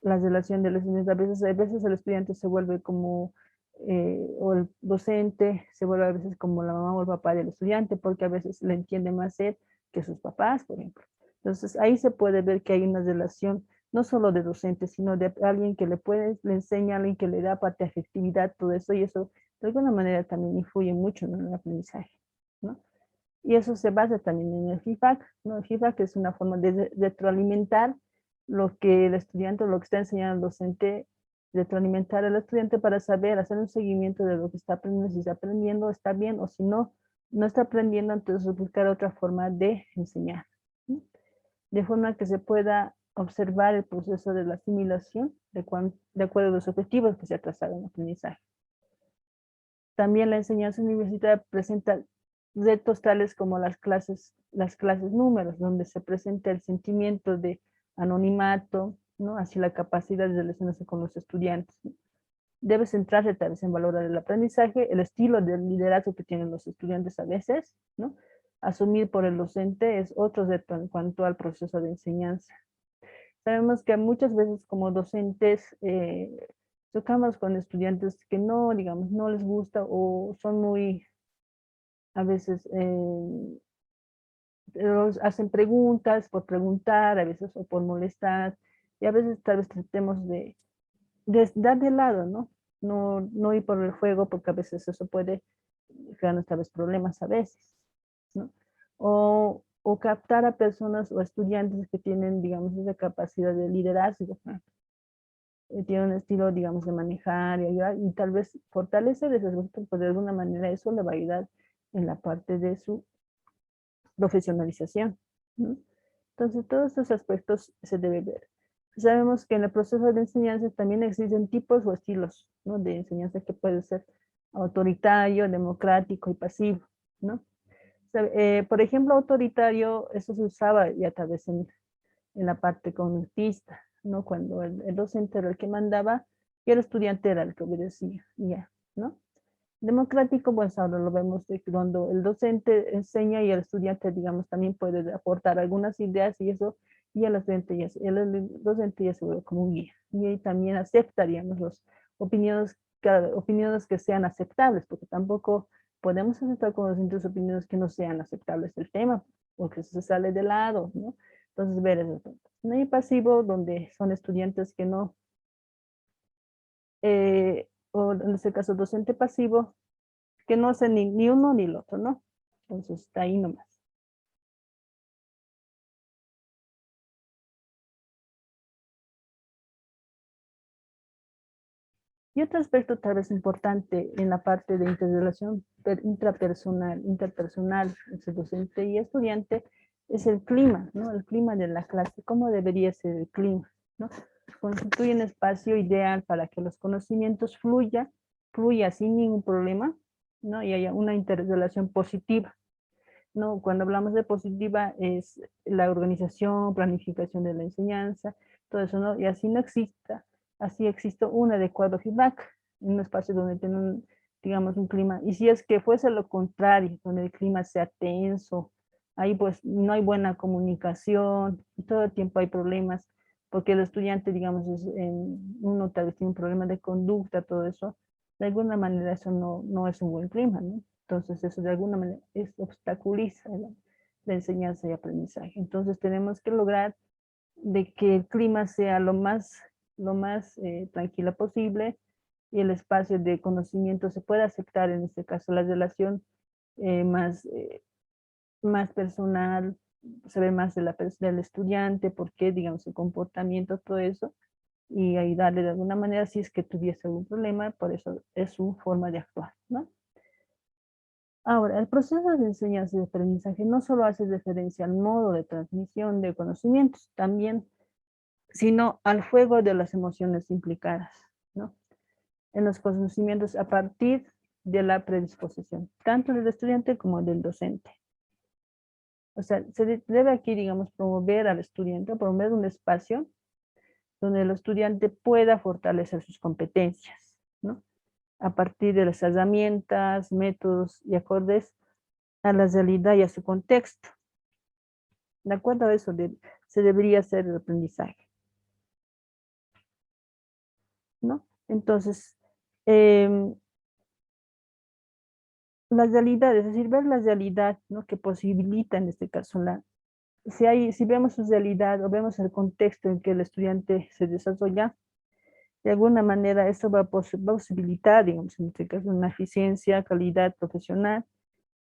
la relación de los estudiantes. A veces el estudiante se vuelve como, o el docente se vuelve a veces como la mamá o el papá del estudiante, porque a veces le entiende más él que sus papás, por ejemplo. Entonces ahí se puede ver que hay una relación no solo de docente, sino de alguien que le enseña, alguien que le da parte de afectividad, todo eso, y eso de alguna manera también influye mucho en el aprendizaje, ¿no? Y eso se basa también en el feedback, ¿no? El feedback es una forma de retroalimentar lo que el estudiante, lo que está enseñando el docente, retroalimentar al estudiante para saber, hacer un seguimiento de lo que está aprendiendo, si está aprendiendo, está bien, o si no, no está aprendiendo, entonces buscar otra forma de enseñar, ¿sí? De forma que se pueda observar el proceso de la asimilación de acuerdo a los objetivos que se ha trazado en el aprendizaje. También la enseñanza universitaria presenta retos tales como las clases números, donde se presenta el sentimiento de anonimato, ¿no? Así la capacidad de relacionarse con los estudiantes, ¿no? Debe centrarse tal vez en valorar el aprendizaje, el estilo de liderazgo que tienen los estudiantes a veces, ¿no? Asumir por el docente es otro reto en cuanto al proceso de enseñanza. Sabemos que muchas veces como docentes tocamos con estudiantes que no, digamos, no les gusta o son muy, a veces hacen preguntas por preguntar, a veces o por molestar, y a veces tal vez tratemos de dar de lado, ¿no? No ir por el juego, porque a veces eso puede crearnos tal vez problemas a veces, ¿no? O captar a personas o estudiantes que tienen, digamos, esa capacidad de liderazgo, ¿no? Tienen un estilo, digamos, de manejar y ayudar, y tal vez fortalecer esos aspectos, pues de alguna manera eso le va a ayudar en la parte de su profesionalización, ¿no? Entonces, todos estos aspectos se debe ver. Sabemos que en el proceso de enseñanza también existen tipos o estilos, ¿no? De enseñanza que puede ser autoritario, democrático y pasivo, ¿no? Por ejemplo, autoritario, eso se usaba ya tal vez en la parte conductista, ¿no? Cuando el docente era el que mandaba y el estudiante era el que obedecía, ya, ¿no? Democrático, pues ahora lo vemos de cuando el docente enseña y el estudiante, digamos, también puede aportar algunas ideas y eso, y el docente ya se vuelve como un guía. Y ahí también aceptaríamos las opiniones que sean aceptables, porque tampoco podemos aceptar con los docentes opiniones que no sean aceptables del tema, porque se sale de lado, ¿no? Entonces, ver eso. No hay pasivo, donde son estudiantes que no, o en este caso docente pasivo, que no hace ni uno ni el otro, ¿no? Entonces está ahí nomás. Y otro aspecto tal vez importante en la parte de interrelación interpersonal entre docente y estudiante es el clima, ¿no? El clima de la clase, ¿cómo debería ser el clima, ¿no? Constituye un espacio ideal para que los conocimientos fluya sin ningún problema, ¿no? Y haya una interrelación positiva, ¿no? Cuando hablamos de positiva es la organización, planificación de la enseñanza, todo eso, ¿no? Y así no exista, así existe un adecuado feedback en un espacio donde tiene digamos, un clima. Y si es que fuese lo contrario, donde el clima sea tenso, ahí pues no hay buena comunicación, y todo el tiempo hay problemas, porque el estudiante, digamos, uno tal vez tiene un problema de conducta, todo eso, de alguna manera eso no es un buen clima, ¿no? Entonces eso de alguna manera obstaculiza la enseñanza y aprendizaje. Entonces tenemos que lograr de que el clima sea lo más tranquilo posible y el espacio de conocimiento se pueda aceptar, en este caso la relación más personal, saber más del estudiante, por qué, digamos, su comportamiento, todo eso, y ayudarle de alguna manera si es que tuviese algún problema, por eso es su forma de actuar, ¿no? Ahora, el proceso de enseñanza y aprendizaje no solo hace referencia al modo de transmisión de conocimientos, también, sino al juego de las emociones implicadas, ¿no? En los conocimientos a partir de la predisposición, tanto del estudiante como del docente. O sea, se debe aquí, digamos, promover al estudiante, promover un espacio donde el estudiante pueda fortalecer sus competencias, ¿no? A partir de las herramientas, métodos y acordes a la realidad y a su contexto. De acuerdo a eso, se debería hacer el aprendizaje, ¿no? Entonces, la realidad, es decir, ver la realidad, ¿no? Que posibilita en este caso si vemos su realidad o vemos el contexto en que el estudiante se desarrolla, de alguna manera eso va a posibilitar, digamos, en este caso, una eficiencia, calidad profesional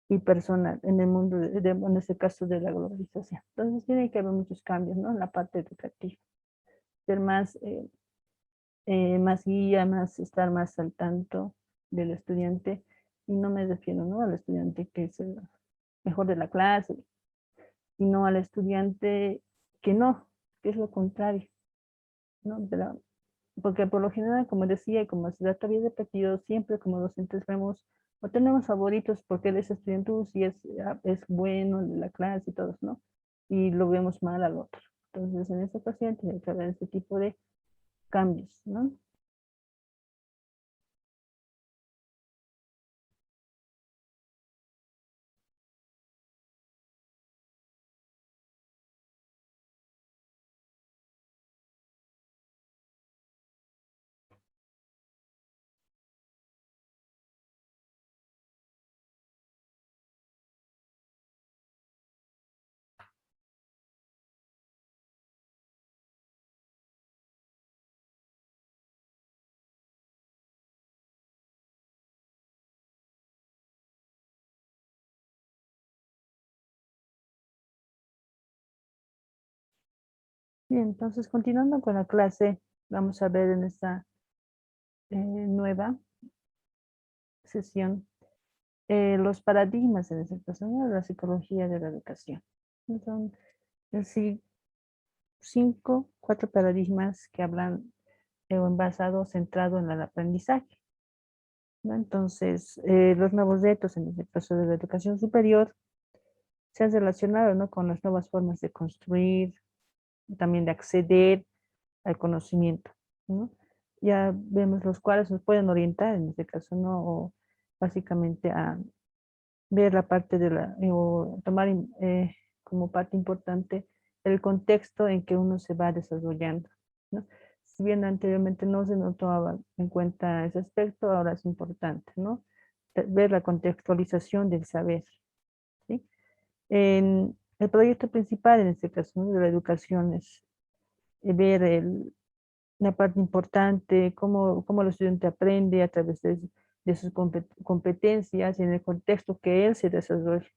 y personal en el mundo, en este caso de la globalización. Entonces tiene que haber muchos cambios, ¿no? En la parte educativa. Ser más guía, estar más al tanto del estudiante, y no me refiero, ¿no? Al estudiante que es el mejor de la clase, sino al estudiante que no, que es lo contrario, ¿no? Porque por lo general, como decía y como se había repetido, siempre como docentes vemos o tenemos favoritos porque él es estudiante, sí es bueno de la clase y todos, ¿no? Y lo vemos mal al otro. Entonces, en esta ocasión tiene que haber este tipo de cambios, ¿no? Bien, entonces continuando con la clase, vamos a ver en esta nueva sesión los paradigmas en esta situación de la psicología de la educación. Son sí, cuatro paradigmas que hablan basado, centrado en el aprendizaje, ¿no? Entonces, los nuevos retos en el caso de la educación superior se han relacionado, ¿no? Con las nuevas formas de construir, también de acceder al conocimiento, ¿no? Ya vemos los cuales nos pueden orientar en este caso, ¿no? O básicamente a ver la parte o tomar como parte importante el contexto en que uno se va desarrollando, ¿no? Si bien anteriormente no se nos tomaba en cuenta ese aspecto, ahora es importante, ¿no? Ver la contextualización del saber, ¿sí? En el proyecto principal, en este caso, ¿no? De la educación, es ver la parte importante, cómo el estudiante aprende a través de sus competencias y en el contexto que él se desarrolla.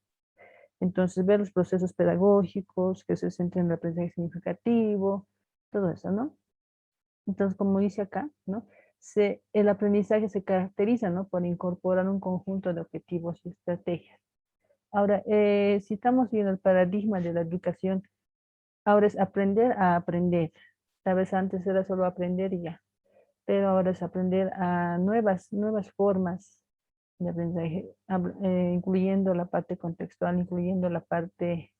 Entonces, ver los procesos pedagógicos que se centran en el aprendizaje significativo, todo eso, ¿no? Entonces, como dice acá, ¿no? El aprendizaje se caracteriza, ¿no? Por incorporar un conjunto de objetivos y estrategias. Ahora, si estamos viendo el paradigma de la educación, ahora es aprender a aprender. Tal vez antes era solo aprender y ya, pero ahora es aprender a nuevas formas de aprendizaje, incluyendo la parte contextual, incluyendo la parte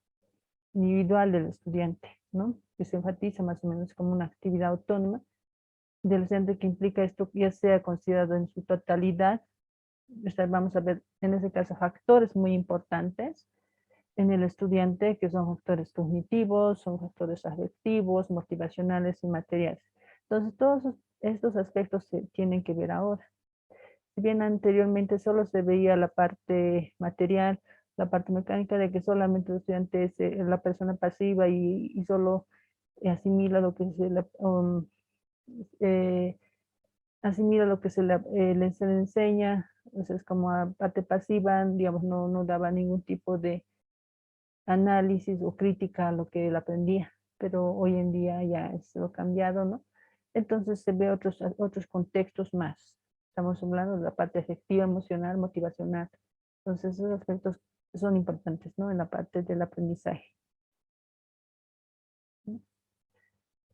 individual del estudiante, ¿no? Que se enfatiza más o menos como una actividad autónoma del estudiante, que implica esto ya sea considerado en su totalidad. Vamos a ver en ese caso factores muy importantes en el estudiante, que son factores cognitivos, son factores afectivos, motivacionales y materiales. Entonces, todos estos aspectos se tienen que ver ahora. Si bien anteriormente solo se veía la parte material, la parte mecánica, de que solamente el estudiante es la persona pasiva y solo asimila lo que eh, asimila lo que se le enseña. Entonces, como a parte pasiva, digamos, no daba ningún tipo de análisis o crítica a lo que él aprendía, pero hoy en día ya es lo cambiado, ¿no? Entonces se ve otros contextos más. Estamos hablando de la parte afectiva, emocional, motivacional, Entonces, esos aspectos son importantes, ¿no? En la parte del aprendizaje.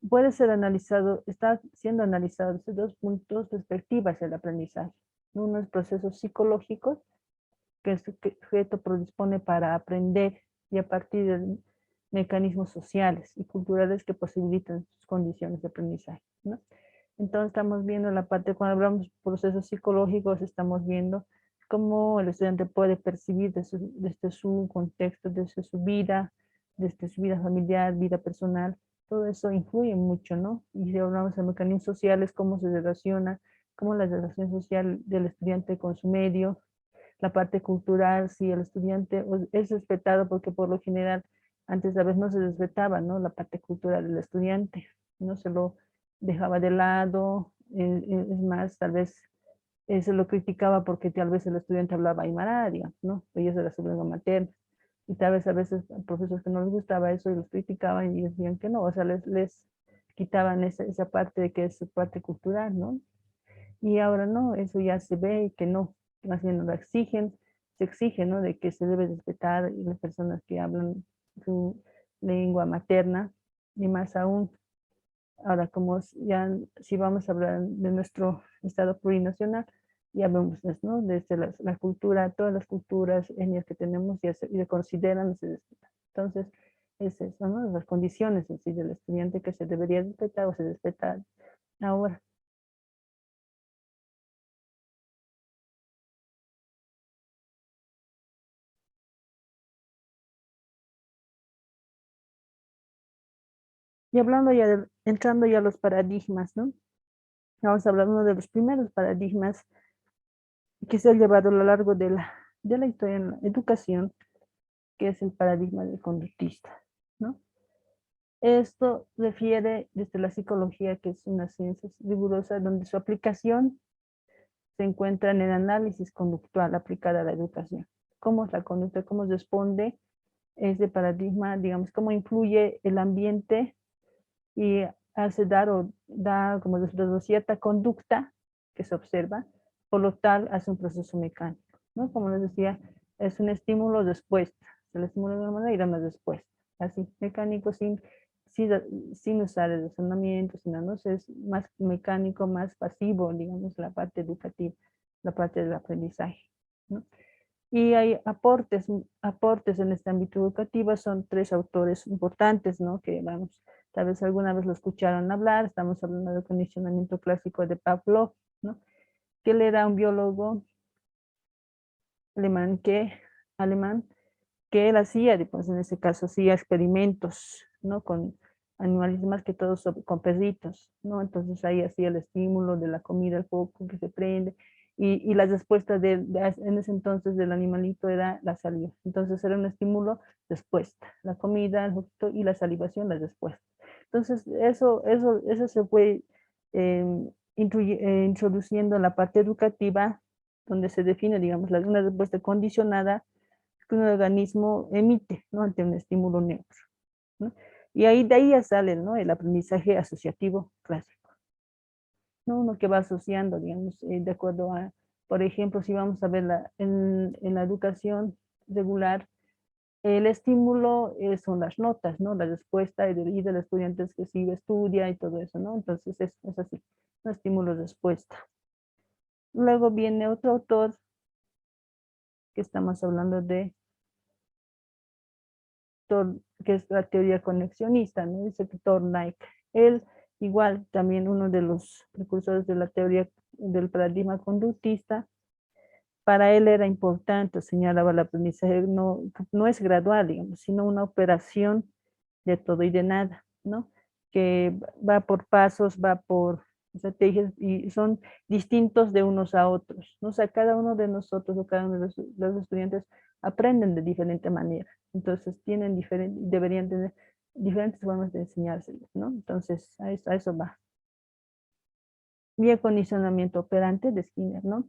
Puede ser analizado, está siendo analizado desde dos puntos perspectivas el aprendizaje. Uno es procesos psicológicos, que el sujeto predispone para aprender y a partir de mecanismos sociales y culturales que posibilitan sus condiciones de aprendizaje, ¿no? Entonces estamos viendo la parte, cuando hablamos de procesos psicológicos, estamos viendo cómo el estudiante puede percibir desde su contexto, desde su vida familiar, vida personal, todo eso influye mucho, ¿no? Y si hablamos de mecanismos sociales, cómo se relaciona, cómo la relación social del estudiante con su medio, la parte cultural, si el estudiante es respetado, porque por lo general antes a veces no se respetaba, ¿no? La parte cultural del estudiante, no se lo dejaba de lado, es más, tal vez se lo criticaba porque tal vez el estudiante hablaba aymara, digamos, ¿no? Ellos era su lengua materna. Y tal vez a veces profesores que no les gustaba eso y los criticaban y decían que no, o sea, les quitaban esa parte de que es su parte cultural, ¿no? Y ahora no, eso ya se ve que no, más bien lo exigen, se exige, ¿no? De que se debe respetar las personas que hablan su lengua materna y más aún, ahora como ya, si vamos a hablar de nuestro estado plurinacional, ya vemos, ¿no? Desde la cultura, todas las culturas etnias que tenemos ya se consideran, se respetan. Entonces, es eso, ¿no? Las condiciones en sí del estudiante que se debería respetar o se respeta ahora. Y hablando ya, entrando ya a los paradigmas, ¿no? Vamos a hablar de uno de los primeros paradigmas que se ha llevado a lo largo de la historia en la educación, que es el paradigma del conductista, ¿no? Esto refiere desde la psicología, que es una ciencia rigurosa, donde su aplicación se encuentra en el análisis conductual aplicada a la educación. ¿Cómo es la conducta? ¿Cómo responde ese paradigma? Digamos, cómo influye el ambiente y hace dar o da como resultado cierta conducta que se observa, por lo tal hace un proceso mecánico, ¿no? Como les decía, es un estímulo respuesta, se le estimula de una manera y da una respuesta, así, mecánico sin usar el razonamiento, sin no sé, es más mecánico, más pasivo, digamos, la parte educativa, la parte del aprendizaje, ¿no? Y hay aportes en este ámbito educativo, son tres autores importantes, ¿no? Que vamos, tal vez alguna vez lo escucharon hablar, estamos hablando del condicionamiento clásico de Pavlov, ¿no? Que él era un biólogo alemán que él hacía, pues en ese caso hacía experimentos, ¿no? Con animales, más que todo con perritos, ¿no? Entonces ahí hacía el estímulo de la comida, el foco que se prende, y la respuesta en ese entonces del animalito era la saliva. Entonces era un estímulo, respuesta, la comida, el foquito y la salivación, la respuesta. Entonces eso se fue introduciendo en la parte educativa, donde se define, digamos, una respuesta condicionada que un organismo emite, ¿no? Ante un estímulo neutro, ¿no? Y ahí de ahí ya sale, ¿no? El aprendizaje asociativo clásico, ¿no? Uno que va asociando, digamos, de acuerdo a, por ejemplo, si vamos a ver en la educación regular, el estímulo son las notas, ¿no? La respuesta y del estudiante que sí estudia y todo eso, ¿no? Entonces es así, un estímulo-respuesta. Luego viene otro autor que estamos hablando de que es la teoría conexionista, ¿no? Dice que Thorndike. Él, igual, también uno de los precursores de la teoría del paradigma conductista, para él era importante, señalaba el aprendizaje, no es gradual, digamos, sino una operación de todo y de nada, ¿no? Que va por pasos, va por estrategias y son distintos de unos a otros, ¿no? O sea, cada uno de nosotros o cada uno de los estudiantes aprenden de diferente manera, entonces deberían tener diferentes formas de enseñárselos, ¿no? Entonces, a eso va. Y el condicionamiento operante de Skinner, ¿no?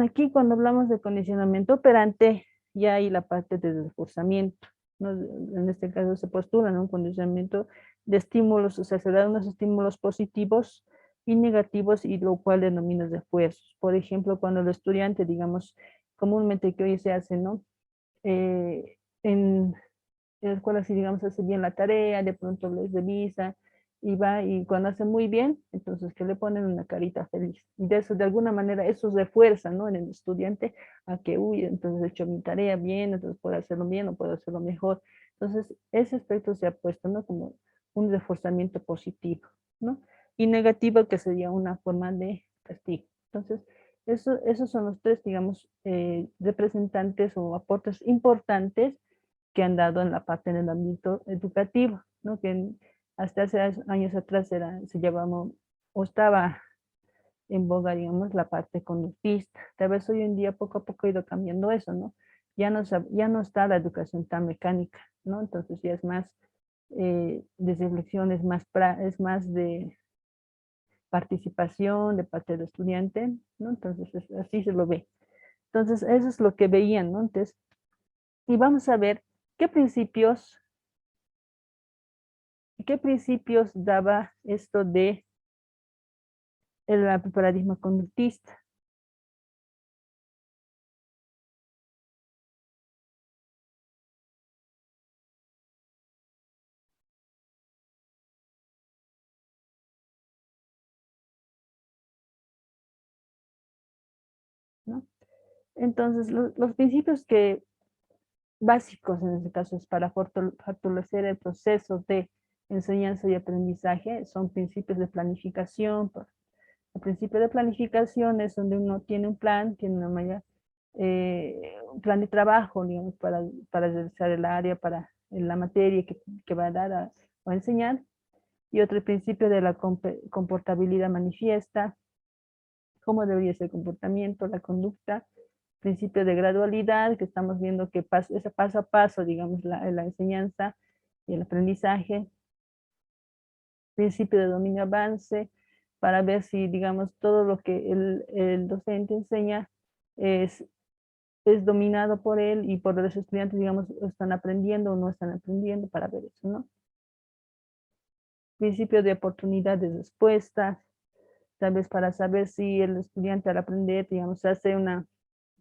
Aquí cuando hablamos de condicionamiento operante, ya hay la parte de reforzamiento, ¿no? En este caso se postula, ¿no? Un condicionamiento de estímulos, o sea, se dan unos estímulos positivos y negativos, y lo cual denomina refuerzos. Por ejemplo, cuando el estudiante, digamos, comúnmente que hoy se hace, ¿no? En la escuela, si digamos hace bien la tarea, de pronto les revisa y va, y cuando hace muy bien, entonces que le ponen una carita feliz. Y de eso, de alguna manera, eso refuerza, ¿no? En el estudiante a que, uy, entonces he hecho mi tarea bien, entonces puedo hacerlo bien o puedo hacerlo mejor. Entonces, ese aspecto se ha puesto, ¿no? Como un reforzamiento positivo, ¿no? Y negativo, que sería una forma de castigo. Entonces, esos son los tres, digamos, representantes o aportes importantes que han dado en la parte en el ámbito educativo, ¿no? Hasta hace años atrás se llamaba o estaba en boga, digamos, la parte conductista. Tal vez hoy en día poco a poco ha ido cambiando eso, ¿no? Ya no está la educación tan mecánica, ¿no? Entonces ya es más de reflexión, es más de participación de parte del estudiante, ¿no? Entonces así se lo ve. Entonces eso es lo que veían, ¿no? Entonces, y vamos a ver qué principios daba esto de el paradigma conductista, ¿no? Entonces, los principios básicos en este caso es para fortalecer el proceso de enseñanza y aprendizaje, son principios de planificación. El principio de planificación es donde uno tiene un plan, tiene un plan de trabajo, digamos, para realizar el área, para la materia que va a dar o a enseñar. Y otro principio de la comportabilidad manifiesta, cómo debería ser el comportamiento, la conducta. Principio de gradualidad, que estamos viendo que es paso a paso, digamos, la enseñanza y el aprendizaje. Principio de dominio avance, para ver si, digamos, todo lo que el docente enseña es dominado por él y por los estudiantes, digamos, están aprendiendo o no están aprendiendo, para ver eso, ¿no? Principio de oportunidad de respuesta, tal vez para saber si el estudiante al aprender, digamos,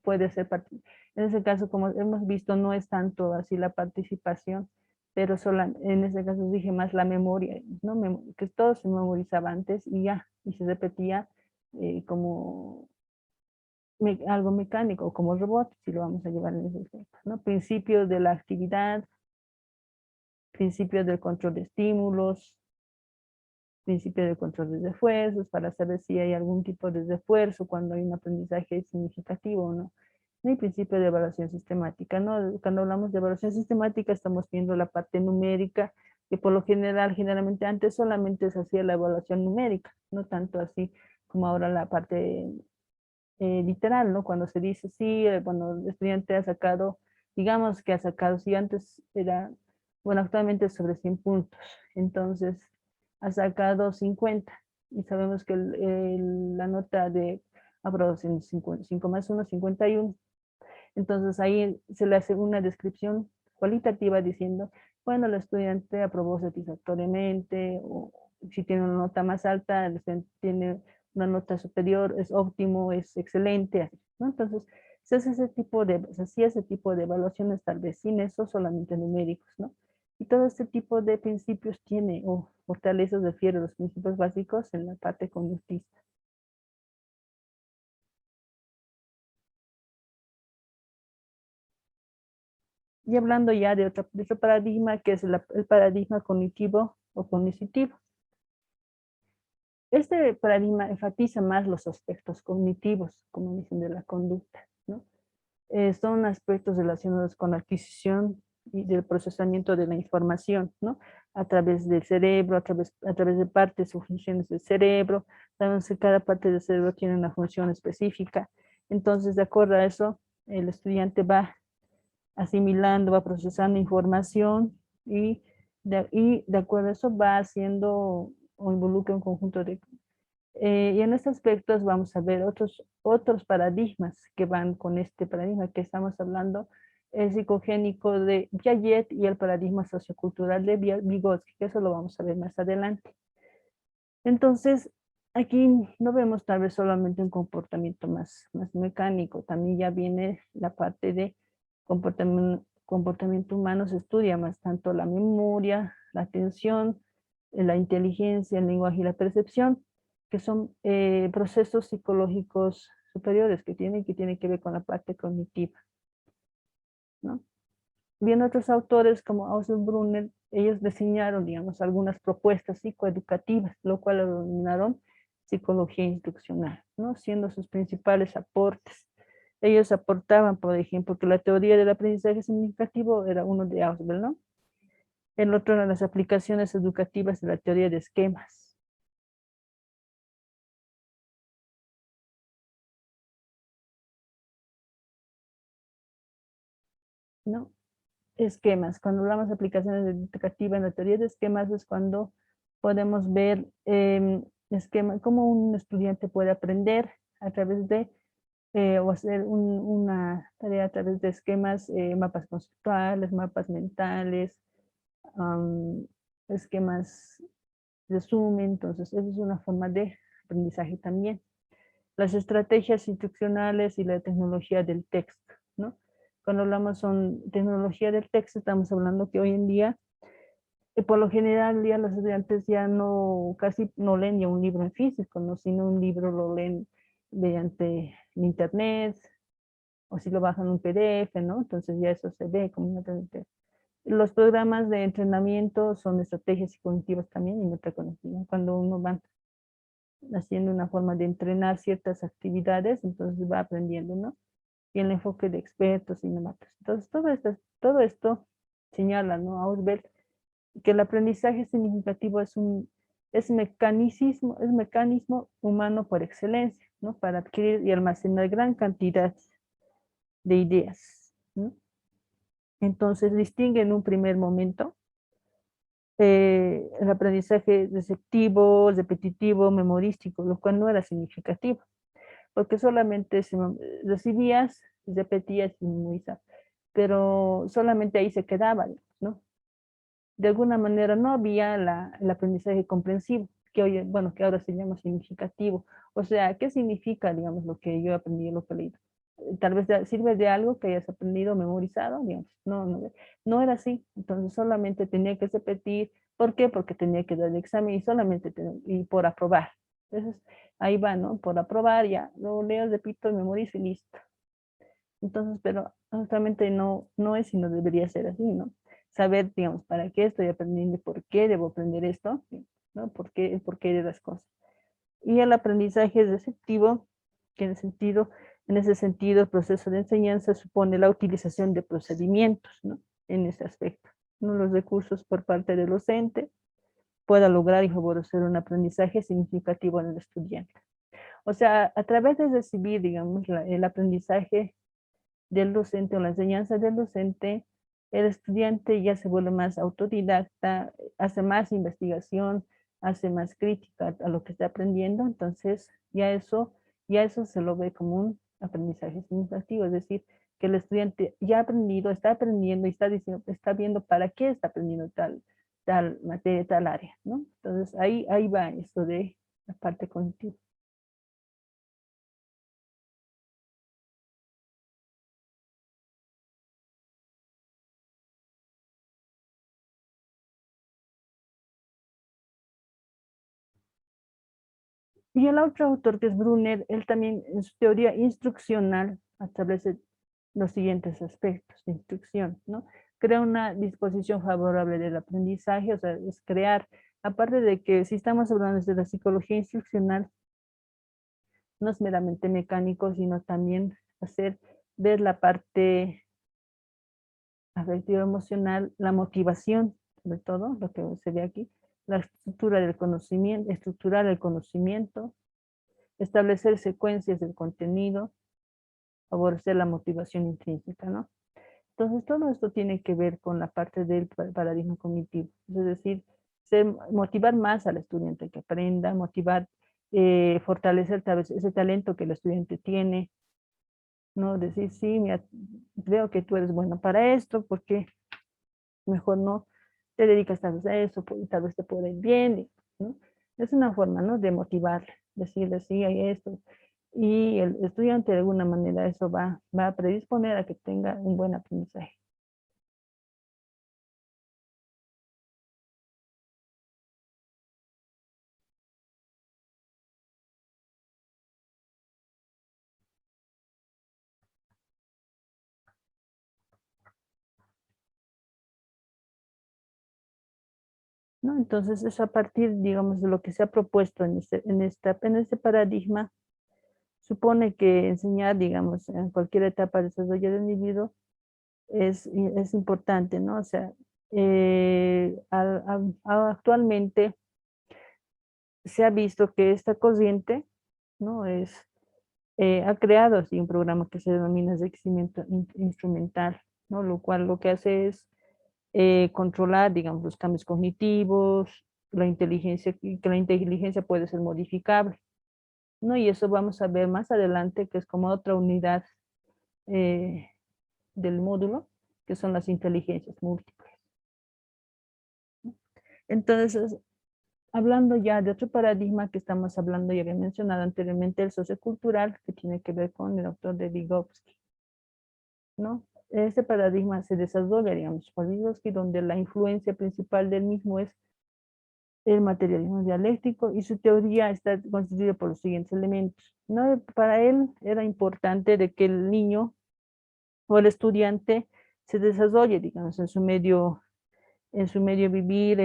puede ser, en ese caso, como hemos visto, no es tanto así la participación, pero en ese caso dije más la memoria, ¿no? Que todo se memorizaba antes y ya, y se repetía como algo mecánico, como robot, si lo vamos a llevar en ese ejemplo, ¿no? Principio de la actividad, principio del control de estímulos, principio de control de refuerzos, para saber si hay algún tipo de refuerzo cuando hay un aprendizaje significativo o no. Y principio de evaluación sistemática, ¿no? Cuando hablamos de evaluación sistemática estamos viendo la parte numérica, que por lo general, generalmente antes solamente se hacía la evaluación numérica, no tanto así como ahora la parte literal, ¿no? Cuando se dice, sí, bueno, el estudiante ha sacado, digamos que ha sacado, si antes era, bueno, actualmente es sobre 100 puntos, entonces ha sacado 50 y sabemos que la nota de aprobación es 5 más 1, 51. Entonces ahí se le hace una descripción cualitativa diciendo, bueno, el estudiante aprobó satisfactoriamente, o si tiene una nota más alta, tiene una nota superior, es óptimo, es excelente, ¿no? Entonces, se hacía ese tipo de evaluaciones, tal vez sin eso, solamente numéricos, ¿no? Y todo este tipo de principios tiene, o fortalezas, refiere a los principios básicos en la parte conductista. Y hablando ya de otro paradigma, que es el paradigma cognitivo o cognitivo. Este paradigma enfatiza más los aspectos cognitivos, como dicen, de la conducta, ¿no? Son aspectos relacionados con la adquisición y del procesamiento de la información, ¿no? A través del cerebro, a través de partes o funciones del cerebro. Sabemos que cada parte del cerebro tiene una función específica. Entonces, de acuerdo a eso, el estudiante va asimilando, va procesando información y de acuerdo a eso va haciendo o involucra un conjunto de... y en estos aspectos vamos a ver otros paradigmas que van con este paradigma que estamos hablando, el psicogénico de Piaget y el paradigma sociocultural de Vygotsky, que eso lo vamos a ver más adelante. Entonces, aquí no vemos tal vez solamente un comportamiento más mecánico, también ya viene la parte de comportamiento humano, se estudia más tanto la memoria, la atención, la inteligencia, el lenguaje y la percepción, que son procesos psicológicos superiores que tienen que ver con la parte cognitiva, ¿no? Bien, otros autores como Austin Brunner, ellos diseñaron, digamos, algunas propuestas psicoeducativas, lo cual lo denominaron psicología instruccional, ¿no? Siendo sus principales aportes. Ellos aportaban, por ejemplo, que la teoría del aprendizaje significativo era uno de Ausubel, ¿no? El otro eran las aplicaciones educativas de la teoría de esquemas, ¿no? Esquemas. Cuando hablamos de aplicaciones educativas en la teoría de esquemas es cuando podemos ver cómo un estudiante puede aprender a través de o hacer una tarea a través de esquemas, mapas conceptuales, mapas mentales, esquemas de resumen. Entonces, esa es una forma de aprendizaje también. Las estrategias instruccionales y la tecnología del texto, ¿no? Cuando hablamos son tecnología del texto, estamos hablando que hoy en día, por lo general, ya los estudiantes ya no, casi no leen ya un libro en físico, ¿no? Sino un libro lo leen mediante el internet, o si lo bajan un PDF, ¿no? Entonces ya eso se ve como una tecnología. Los programas de entrenamiento son estrategias cognitivas también y metacognitivas. Cuando uno va haciendo una forma de entrenar ciertas actividades, entonces va aprendiendo, ¿no? Y el enfoque de expertos y novatos. Entonces, todo esto señala, ¿no? Ausubel, que el aprendizaje significativo es mecanismo humano por excelencia, ¿no? Para adquirir y almacenar gran cantidad de ideas, ¿no? Entonces, distingue en un primer momento el aprendizaje receptivo, repetitivo, memorístico, lo cual no era significativo, porque solamente recibías, repetías y memorizabas, pero solamente ahí se quedaba, ¿no? De alguna manera no había el aprendizaje comprensivo, que hoy, bueno, que ahora se llama significativo. O sea, ¿qué significa, digamos, lo que yo he aprendido, lo que he leído? Tal vez sirve de algo que hayas aprendido, memorizado, digamos. No era así. Entonces solamente tenía que repetir. ¿Por qué? Porque tenía que dar el examen y solamente y por aprobar. Entonces ahí va, ¿no? Por aprobar ya, lo leo, repito, memorizo y listo. Entonces, pero justamente no es y no debería ser así, ¿no? Saber, digamos, para qué estoy aprendiendo, por qué debo aprender esto, ¿no? El porqué de las cosas. Y el aprendizaje es receptivo, que en ese sentido, el proceso de enseñanza supone la utilización de procedimientos, ¿no? En ese aspecto, ¿no? Los recursos por parte del docente pueda lograr y favorecer un aprendizaje significativo en el estudiante. O sea, a través de recibir, digamos, el aprendizaje del docente o la enseñanza del docente, el estudiante ya se vuelve más autodidacta, hace más investigación, hace más crítica a lo que está aprendiendo, entonces ya eso se lo ve como un aprendizaje significativo, es decir, que el estudiante ya ha aprendido, está aprendiendo y está viendo para qué está aprendiendo tal materia, tal área, ¿no? Entonces ahí va esto de la parte cognitiva. Y el otro autor, que es Brunner, él también en su teoría instruccional establece los siguientes aspectos de instrucción, ¿no? Crea una disposición favorable del aprendizaje, o sea, es crear, aparte de que si estamos hablando de la psicología instruccional, no es meramente mecánico, sino también ver la parte afectiva emocional, la motivación, sobre todo, lo que se ve aquí, la estructura del conocimiento, estructurar el conocimiento, establecer secuencias del contenido, favorecer la motivación intrínseca, ¿no? Entonces, todo esto tiene que ver con la parte del paradigma cognitivo, es decir, motivar más al estudiante que aprenda, fortalecer tal vez ese talento que el estudiante tiene, ¿no? Decir, sí, mira, veo que tú eres bueno para esto, porque mejor no te dedicas tal vez a eso, tal vez te puede ir bien, ¿no? Es una forma, ¿no?, de motivarle. decirle sí, hay esto. Y el estudiante de alguna manera eso va a predisponer a que tenga un buen aprendizaje. ¿No? Entonces es a partir, digamos, de lo que se ha propuesto en este paradigma. Supone que enseñar, digamos, en cualquier etapa de desarrollo del individuo es importante, ¿no? O sea, actualmente se ha visto que esta corriente, ¿no? Ha creado así un programa que se denomina enriquecimiento instrumental, ¿no? Lo cual lo que hace es controlar, digamos, los cambios cognitivos, la inteligencia, y que la inteligencia puede ser modificable, ¿no? Y eso vamos a ver más adelante, que es como otra unidad eh, del módulo, que son las inteligencias múltiples. Entonces, hablando ya de otro paradigma que estamos hablando, ya había mencionado anteriormente, el sociocultural, que tiene que ver con el autor de Vygotsky, ¿no? Este paradigma se desarrolla, digamos, por Vygotsky, donde la influencia principal del mismo es el materialismo dialéctico, y su teoría está constituida por los siguientes elementos, ¿no? Para él era importante de que el niño o el estudiante se desarrolle, digamos, en su medio vivir,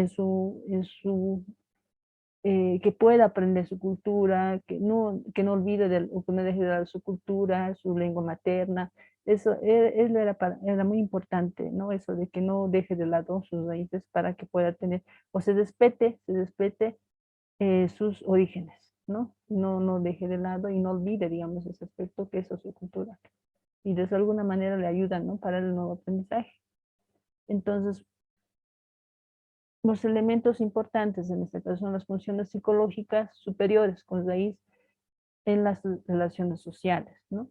que pueda aprender su cultura, que no olvide o que no deje de lado su cultura, su lengua materna. Eso era muy importante, ¿no? Eso de que no deje de lado sus raíces para que pueda tener, o se despete sus orígenes, ¿no? No deje de lado y no olvide, digamos, ese aspecto que es sociocultural. Y de alguna manera le ayudan, ¿no? Para el nuevo aprendizaje. Entonces, los elementos importantes en este caso son las funciones psicológicas superiores con raíz en las relaciones sociales, ¿no?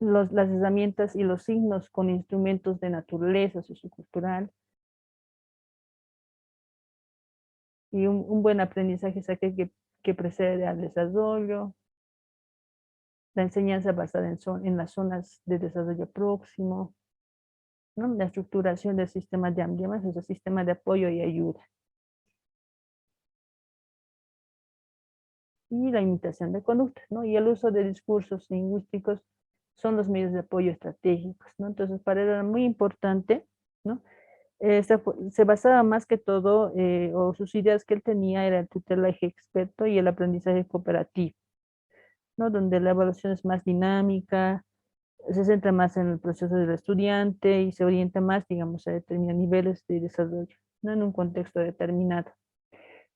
Las herramientas y los signos con instrumentos de naturaleza sociocultural, y un buen aprendizaje es aquel que precede al desarrollo, la enseñanza basada en las zonas de desarrollo próximo, ¿no? La estructuración del sistema de emblemas, es el sistema de apoyo y ayuda. Y la imitación de conductas, ¿no? Y el uso de discursos lingüísticos son los medios de apoyo estratégicos, ¿no? Entonces, para él era muy importante, ¿no? Se basaba más que todo, o sus ideas que él tenía era el tutelaje experto y el aprendizaje cooperativo, ¿no? Donde la evaluación es más dinámica, se centra más en el proceso del estudiante y se orienta más, digamos, a determinados niveles de desarrollo, no en un contexto determinado.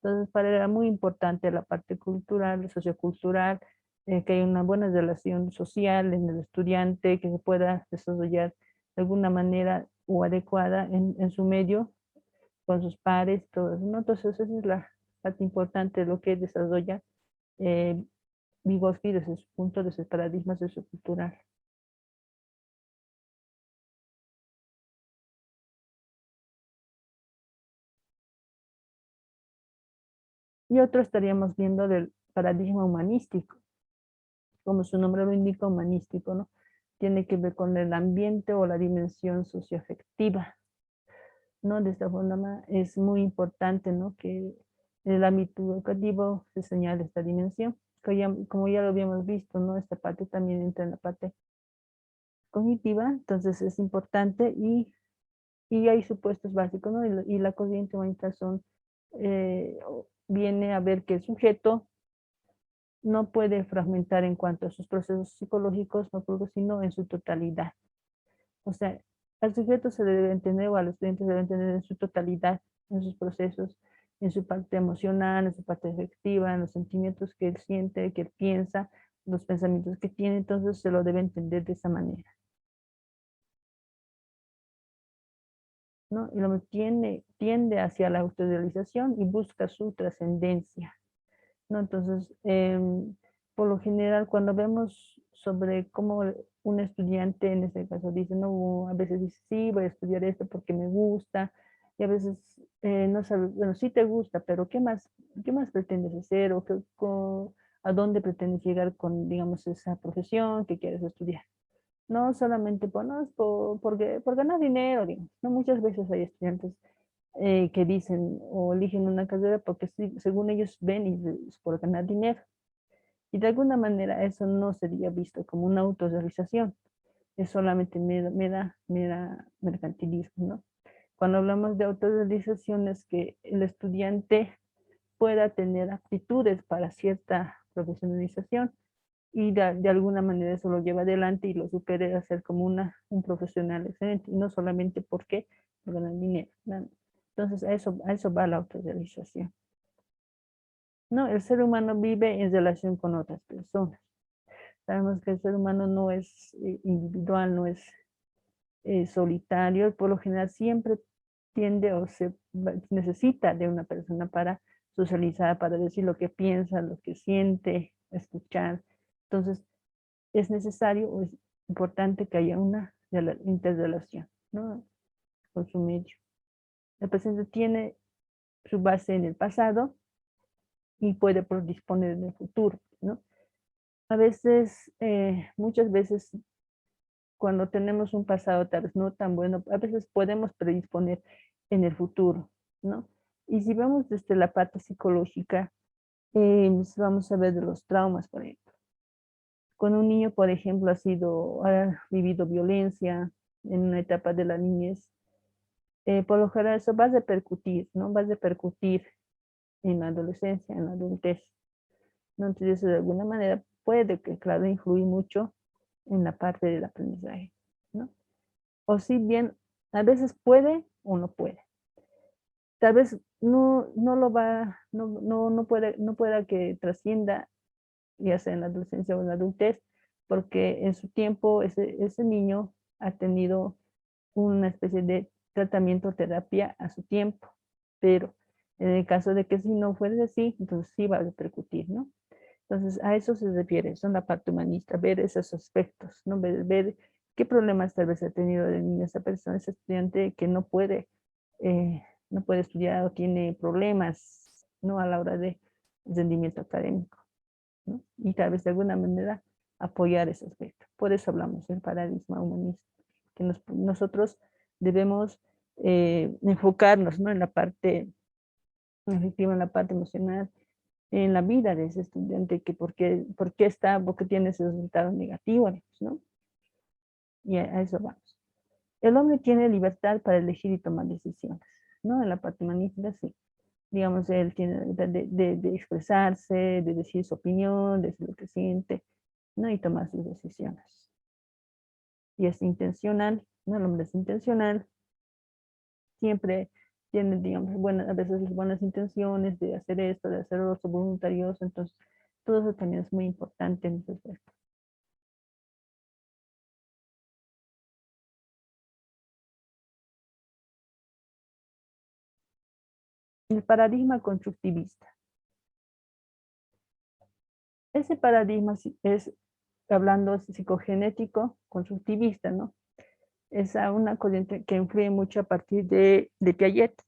Entonces, para él era muy importante la parte cultural, sociocultural, que haya una buena relación social en el estudiante, que se pueda desarrollar de alguna manera o adecuada en su medio, con sus pares, todo eso, ¿no? Entonces, esa es la parte importante de lo que desarrolla eh, Vygotsky desde su punto, desde el paradigma sociocultural. Y otro estaríamos viendo del paradigma humanístico, como su nombre lo indica, humanístico, ¿no? Tiene que ver con el ambiente o la dimensión socioafectiva, ¿no? De esta forma es muy importante, ¿no? Que en el ámbito educativo se señale esta dimensión, como ya lo habíamos visto, ¿no? Esta parte también entra en la parte cognitiva, entonces es importante y hay supuestos básicos, ¿no? Y la corriente humanista viene a ver que el sujeto no puede fragmentar en cuanto a sus procesos psicológicos, no puede, sino en su totalidad. O sea, al sujeto se le debe entender, o a los estudiantes se debe entender en su totalidad, en sus procesos, en su parte emocional, en su parte afectiva, en los sentimientos que él siente, que él piensa, los pensamientos que tiene, entonces se lo debe entender de esa manera, ¿no? Y lo tiende hacia la autorrealización y busca su trascendencia, ¿no? Entonces, por lo general, cuando vemos sobre cómo un estudiante, en este caso, dice, no, a veces dice, sí, voy a estudiar esto porque me gusta, y a veces no sabes, bueno, sí te gusta, pero qué más pretendes hacer o a dónde pretendes llegar con, digamos, esa profesión que quieres estudiar. No solamente no, es por ganar dinero, digamos. No, muchas veces hay estudiantes que dicen o eligen una carrera porque según ellos ven y es por ganar dinero. Y de alguna manera eso no sería visto como una autorrealización, es solamente mera mercantilismo, ¿no? Cuando hablamos de autorrealización es que el estudiante pueda tener aptitudes para cierta profesionalización y de alguna manera eso lo lleva adelante y lo supere a ser como un profesional excelente, y no solamente porque ganan dinero, ¿no? Entonces a eso va la autorrealización. No, el ser humano vive en relación con otras personas. Sabemos que el ser humano no es individual, no es solitario, por lo general siempre tiende o necesita de una persona para socializar, para decir lo que piensa, lo que siente, escuchar. Entonces, es necesario o es importante que haya una interrelación, ¿no? Con su medio. El presente tiene su base en el pasado y puede disponer en el futuro, ¿no? A veces, muchas veces, cuando tenemos un pasado tal vez no tan bueno, a veces podemos predisponer en el futuro, ¿no? Y si vemos desde la parte psicológica, vamos a ver de los traumas, por ejemplo. Cuando un niño, por ejemplo, ha vivido violencia en una etapa de la niñez, por lo general eso va a repercutir, ¿no? Va a repercutir en la adolescencia, en la adultez, ¿no? Entonces, de alguna manera puede que, claro, influir mucho en la parte del aprendizaje, ¿no? O si bien a veces puede o no puede. Tal vez no pueda que trascienda, ya sea en la adolescencia o en la adultez, porque en su tiempo ese niño ha tenido una especie de tratamiento, terapia a su tiempo, pero en el caso de que si no fuera así, entonces sí va a repercutir, ¿no? Entonces a eso se refiere, son la parte humanista, ver esos aspectos, ¿no? Ver qué problemas tal vez ha tenido de niño esa persona, ese estudiante que no puede estudiar o tiene problemas, ¿no? A la hora de rendimiento académico, ¿no? Y tal vez de alguna manera apoyar ese aspecto. Por eso hablamos del paradigma humanista, que nosotros debemos enfocarnos, ¿no? En la parte afectiva, en la parte emocional, en la vida de ese estudiante, que por qué tiene ese resultado negativo, ¿no? Y a eso vamos. El hombre tiene libertad para elegir y tomar decisiones, ¿no? En la parte humanista, sí. Digamos, él tiene la libertad de expresarse, de decir su opinión, de decir lo que siente, ¿no? Y tomar sus decisiones. Y es intencional, ¿no? El hombre es intencional, siempre tiene, digamos, a veces buenas intenciones de hacer esto, de hacer otro, voluntarioso, entonces todo eso también es muy importante en ese aspecto. El paradigma constructivista. Ese paradigma es, hablando psicogenético, constructivista, ¿no? Es una corriente que influye mucho a partir de Piaget,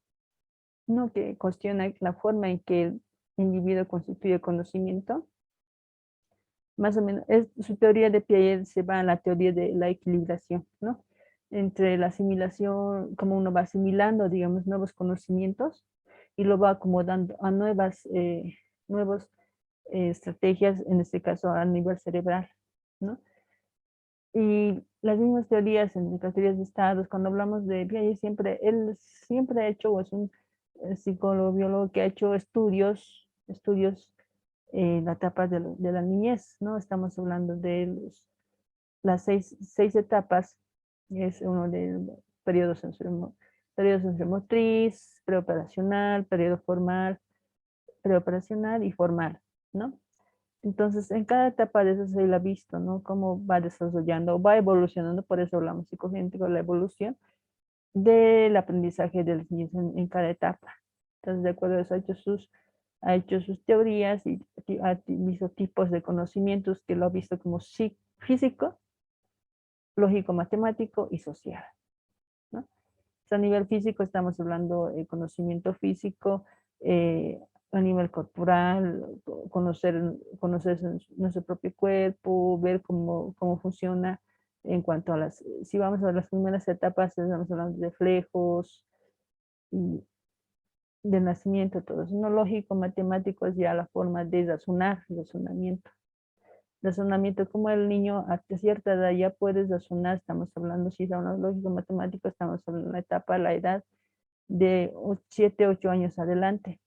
¿no? Que cuestiona la forma en que el individuo constituye conocimiento. Más o menos, su teoría de Piaget se va a la teoría de la equilibración, ¿no? Entre la asimilación, como uno va asimilando, digamos, nuevos conocimientos y lo va acomodando a nuevas estrategias, en este caso a nivel cerebral, ¿no? Y las mismas teorías, en las teorías de estados, cuando hablamos de Piaget, él siempre ha hecho, o es un psicólogo, biólogo que ha hecho estudios en la etapa de la niñez, ¿no? Estamos hablando de las seis etapas, es uno de periodo sensorimotriz, preoperacional, periodo formal, preoperacional y formal, ¿no? Entonces, en cada etapa de eso se lo ha visto, ¿no? Cómo va desarrollando, va evolucionando, por eso hablamos psicogenético, la evolución del aprendizaje de los niños en cada etapa. Entonces, de acuerdo a eso, ha hecho sus teorías y ha visto tipos de conocimientos que lo ha visto como físico, lógico, matemático y social, ¿no? A nivel físico estamos hablando de conocimiento físico, a nivel corporal, conocer nuestro propio cuerpo, ver cómo funciona en cuanto a si vamos a las primeras etapas, estamos hablando de reflejos y de nacimiento, todo eso. No lógico, matemático es ya la forma de razonamiento. Razonamiento, como el niño a cierta edad ya puede razonar, estamos hablando, si es lógico, matemático, estamos hablando de la etapa, la edad de 7, 8 años adelante.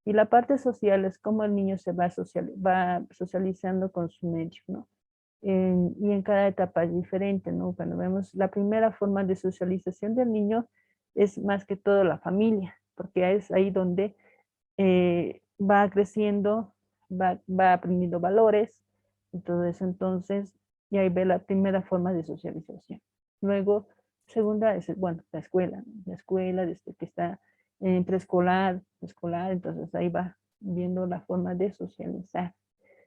Y la parte social es cómo el niño se va socializando con su medio, ¿no? Y en cada etapa es diferente, ¿no? Cuando vemos la primera forma de socialización del niño es más que todo la familia, porque es ahí donde va creciendo, va aprendiendo valores, y todo eso. Entonces, y ahí ve la primera forma de socialización. Luego, segunda es, bueno, la escuela, ¿no? La escuela desde que está en preescolar, escolar, entonces ahí va viendo la forma de socializar.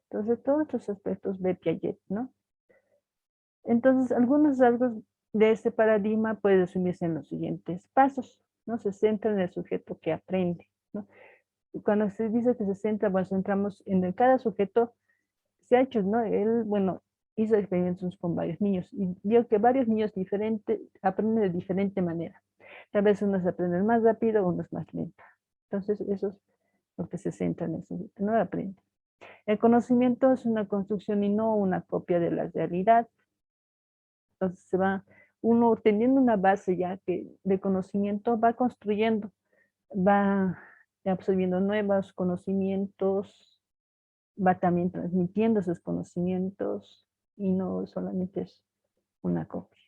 Entonces, todos estos aspectos de Piaget, ¿no? Entonces, algunos rasgos de este paradigma pueden resumirse en los siguientes pasos, ¿no? Se centra en el sujeto que aprende, ¿no? Cuando se dice que se centra, bueno, centramos en cada sujeto, se ha hecho, ¿no? Él, bueno, hizo experimentos con varios niños y vio que varios niños diferentes aprenden de diferente manera. Tal vez unos aprenden más rápido, unos más lento. Entonces, eso es lo que se centra en el sujeto, no aprende. El conocimiento es una construcción y no una copia de la realidad. Entonces, se va uno teniendo una base ya de conocimiento, va construyendo, va absorbiendo nuevos conocimientos, va también transmitiendo esos conocimientos y no solamente es una copia,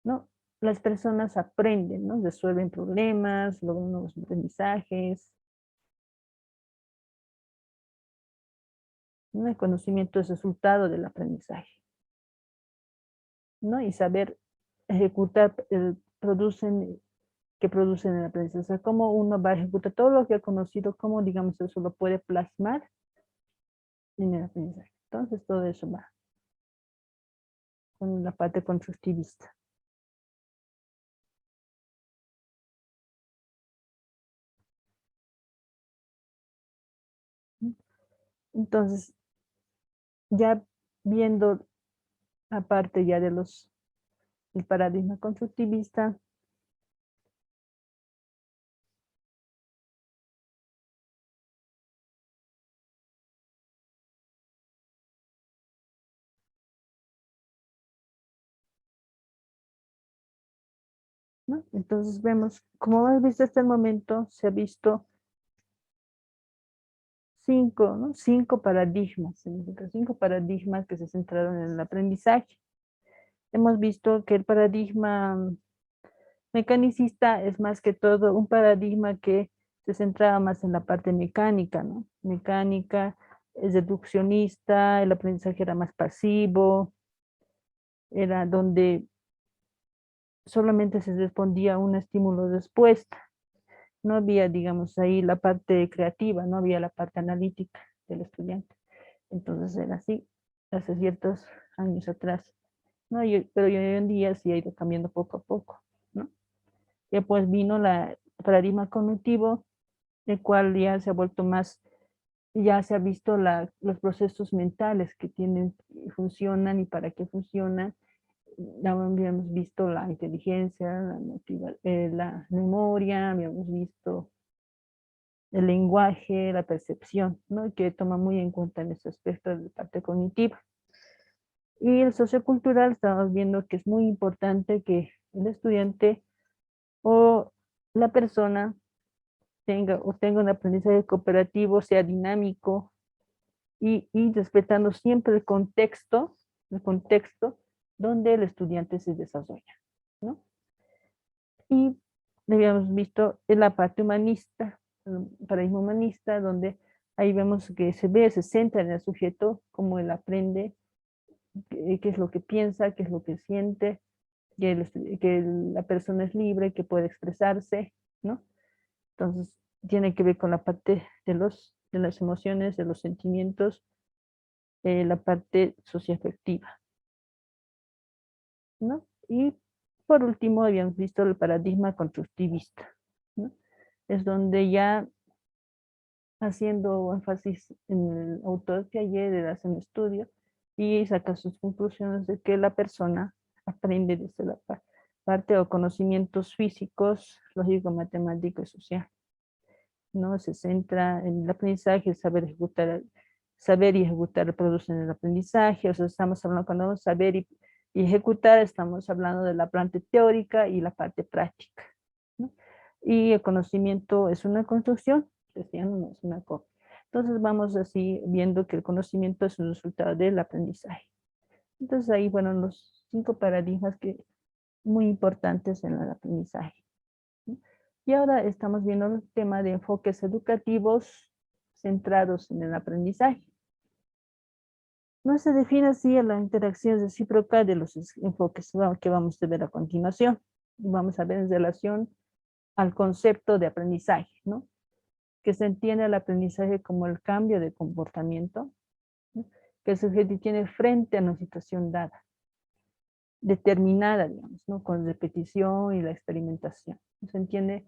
¿no? Las personas aprenden, ¿no? Resuelven problemas, logran nuevos aprendizajes, ¿no? El conocimiento es resultado del aprendizaje, ¿no? Y saber ejecutar, que producen el aprendizaje. O sea, cómo uno va a ejecutar todo lo que ha conocido, cómo, digamos, eso lo puede plasmar en el aprendizaje. Entonces, todo eso va con la parte constructivista. Entonces, ya viendo aparte ya del paradigma constructivista, ¿no? Entonces vemos, como hemos visto hasta el momento, se ha visto 5, ¿no? 5 paradigmas, 5 paradigmas que se centraron en el aprendizaje. Hemos visto que el paradigma mecanicista es más que todo un paradigma que se centraba más en la parte mecánica, ¿no? Mecánica, es deduccionista, el aprendizaje era más pasivo, era donde solamente se respondía a un estímulo-respuesta. No había, digamos, ahí la parte creativa, no había la parte analítica del estudiante. Entonces era así, hace ciertos años atrás. ¿No? Pero hoy en día sí ha ido cambiando poco a poco, ¿no? Ya pues vino el paradigma cognitivo, el cual ya se ha vuelto más, ya se ha visto los procesos mentales que tienen, funcionan y para qué funcionan. Ya habíamos visto la inteligencia, la memoria, habíamos visto el lenguaje, la percepción, ¿no? Que toma muy en cuenta en ese aspecto de la parte cognitiva. Y el sociocultural estamos viendo que es muy importante que el estudiante o la persona tenga un aprendizaje cooperativo, sea dinámico y respetando siempre el contexto donde el estudiante se desarrolla, ¿no? Y habíamos visto en la parte humanista, el paradigma humanista, donde ahí vemos que se centra en el sujeto, cómo él aprende, qué es lo que piensa, qué es lo que siente, que la persona es libre, que puede expresarse, ¿no? Entonces, tiene que ver con la parte de las emociones, de los sentimientos, la parte socioafectiva, ¿no? Y por último, habíamos visto el paradigma constructivista, ¿no? Es donde ya haciendo énfasis en el autor Piaget, hace un estudio y saca sus conclusiones de que la persona aprende desde la parte de conocimientos físicos, lógico, matemático y social, ¿no? Se centra en el aprendizaje, saber y ejecutar producen el aprendizaje. O sea, estamos hablando, cuando vamos a saber y ejecutar, estamos hablando de la parte teórica y la parte práctica, ¿no? Y el conocimiento es una construcción, decían, no es una copia. Entonces vamos así viendo que el conocimiento es un resultado del aprendizaje. Entonces ahí, bueno, los 5 paradigmas que muy importantes en el aprendizaje, ¿no? Y ahora estamos viendo el tema de enfoques educativos centrados en el aprendizaje. No se define así la interacción recíproca de los enfoques que vamos a ver a continuación. Vamos a ver en relación al concepto de aprendizaje, ¿no? Que se entiende el aprendizaje como el cambio de comportamiento, ¿no? Que el sujeto tiene frente a una situación dada, determinada, digamos, ¿no? Con repetición y la experimentación. Se entiende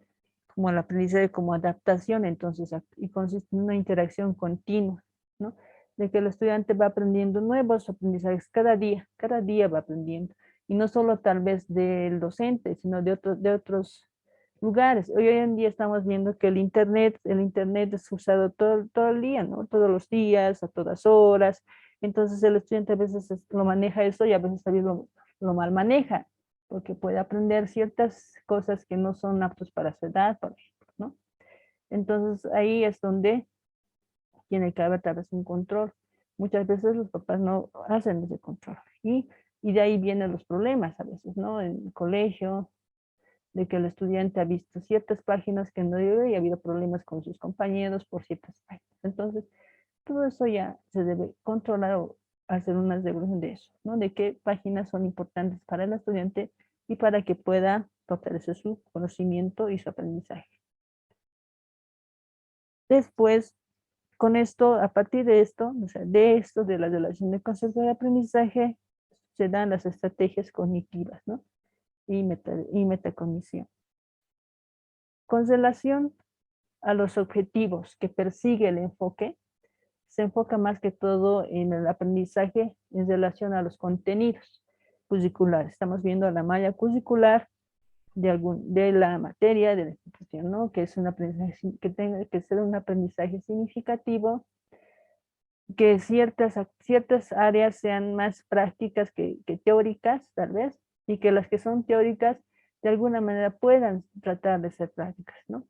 como el aprendizaje como adaptación, entonces, y consiste en una interacción continua, ¿no? De que el estudiante va aprendiendo nuevos aprendizajes cada día va aprendiendo, y no solo tal vez del docente, sino de otros lugares. Hoy en día estamos viendo que el internet es usado todo el día, ¿no? Todos los días, a todas horas. Entonces el estudiante a veces lo maneja eso y a veces también lo mal maneja, porque puede aprender ciertas cosas que no son aptos para su edad, por ejemplo, ¿no? Entonces ahí es donde tiene que haber tal vez un control. Muchas veces los papás no hacen ese control. Y de ahí vienen los problemas a veces, ¿no? En el colegio, de que el estudiante ha visto ciertas páginas que no debe y ha habido problemas con sus compañeros por ciertas páginas. Entonces, todo eso ya se debe controlar o hacer una regulación de eso, ¿no? De qué páginas son importantes para el estudiante y para que pueda fortalecer su conocimiento y su aprendizaje. Después, con esto, a partir de esto, o sea, de la relación de concepto de aprendizaje, se dan las estrategias cognitivas, ¿no? Y metacognición. Con relación a los objetivos que persigue el enfoque, se enfoca más que todo en el aprendizaje en relación a los contenidos curriculares. Estamos viendo la malla curricular de la materia, de la institución, ¿no? Que es un aprendizaje que tenga que ser un aprendizaje significativo, que ciertas áreas sean más prácticas que teóricas, tal vez, y que las que son teóricas de alguna manera puedan tratar de ser prácticas, ¿no?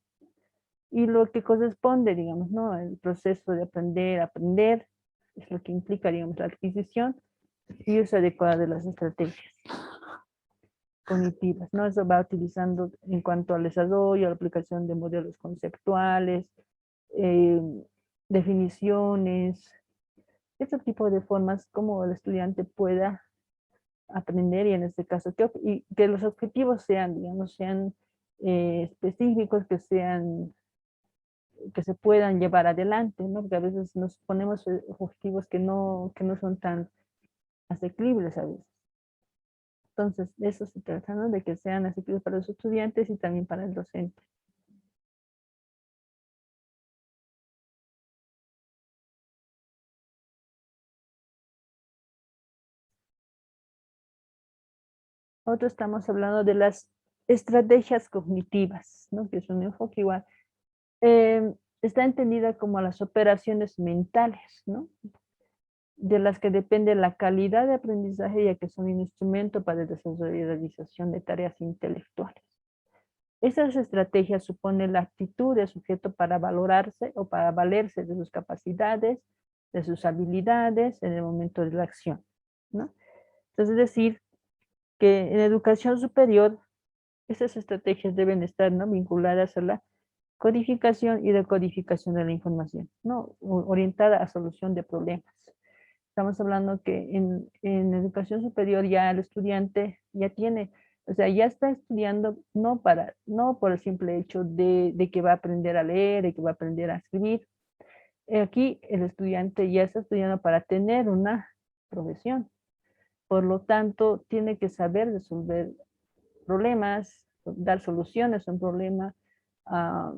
Y lo que corresponde, digamos, ¿no? El proceso de aprender, es lo que implica, digamos, la adquisición y uso adecuado de las estrategias cognitivas, ¿no? Eso va utilizando en cuanto al desarrollo, la aplicación de modelos conceptuales, definiciones, este tipo de formas como el estudiante pueda aprender y en este caso que los objetivos sean, digamos, específicos, que se puedan llevar adelante, ¿no? Porque a veces nos ponemos objetivos que no son tan asequibles a veces. Entonces, de eso se trata, ¿no? De que sean asequibles para los estudiantes y también para el docente. Otro estamos hablando de las estrategias cognitivas, ¿no? Que es un enfoque igual. Está entendida como las operaciones mentales, ¿no? De las que depende la calidad de aprendizaje, ya que son un instrumento para el desarrollo y realización de tareas intelectuales. Estas estrategias suponen la actitud del sujeto para valorarse o para valerse de sus capacidades, de sus habilidades en el momento de la acción, ¿no? Entonces, es decir, que en educación superior, estas estrategias deben estar, ¿no? Vinculadas a la codificación y decodificación de la información, ¿no? Orientada a solución de problemas. Estamos hablando que en educación superior ya el estudiante ya tiene, o sea, ya está estudiando no por el simple hecho de que va a aprender a leer, de que va a aprender a escribir. Aquí el estudiante ya está estudiando para tener una profesión. Por lo tanto, tiene que saber resolver problemas, dar soluciones a un problema, a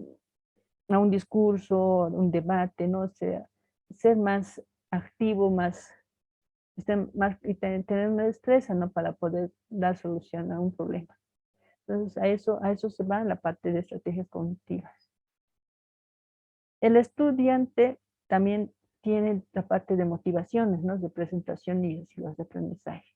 un discurso, a un debate, ¿no? O sea, ser más activo, y tener una destreza, ¿no? Para poder dar solución a un problema. Entonces, a eso se va la parte de estrategias cognitivas. El estudiante también tiene la parte de motivaciones, ¿no? De presentación y estilos de aprendizaje.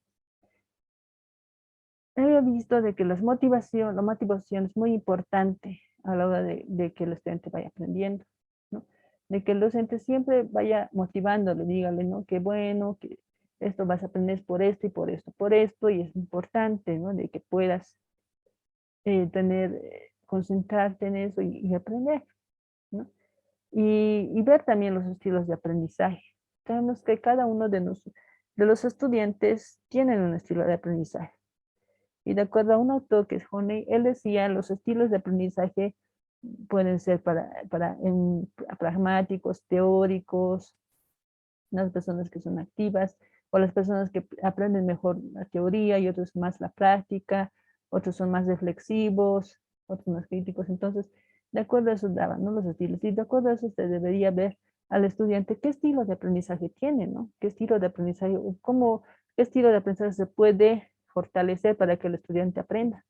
He visto de que la motivación es muy importante a la hora de que el estudiante vaya aprendiendo, ¿no? De que el docente siempre vaya motivándole, dígale, ¿no? Que bueno, que esto vas a aprender por esto y por esto, y es importante, ¿no? De que puedas concentrarte en eso y aprender, ¿no? Y ver también los estilos de aprendizaje. Sabemos que cada uno de los estudiantes tienen un estilo de aprendizaje. Y de acuerdo a un autor que es Honey, él decía, los estilos de aprendizaje pueden ser pragmáticos, teóricos, las personas que son activas, o las personas que aprenden mejor la teoría y otros más la práctica, otros son más reflexivos, otros más críticos. Entonces, de acuerdo a eso daban, ¿no? Los estilos. Y de acuerdo a eso usted debería ver al estudiante qué estilo de aprendizaje tiene, ¿no? Qué estilo de aprendizaje, qué estilo de aprendizaje se puede fortalecer para que el estudiante aprenda.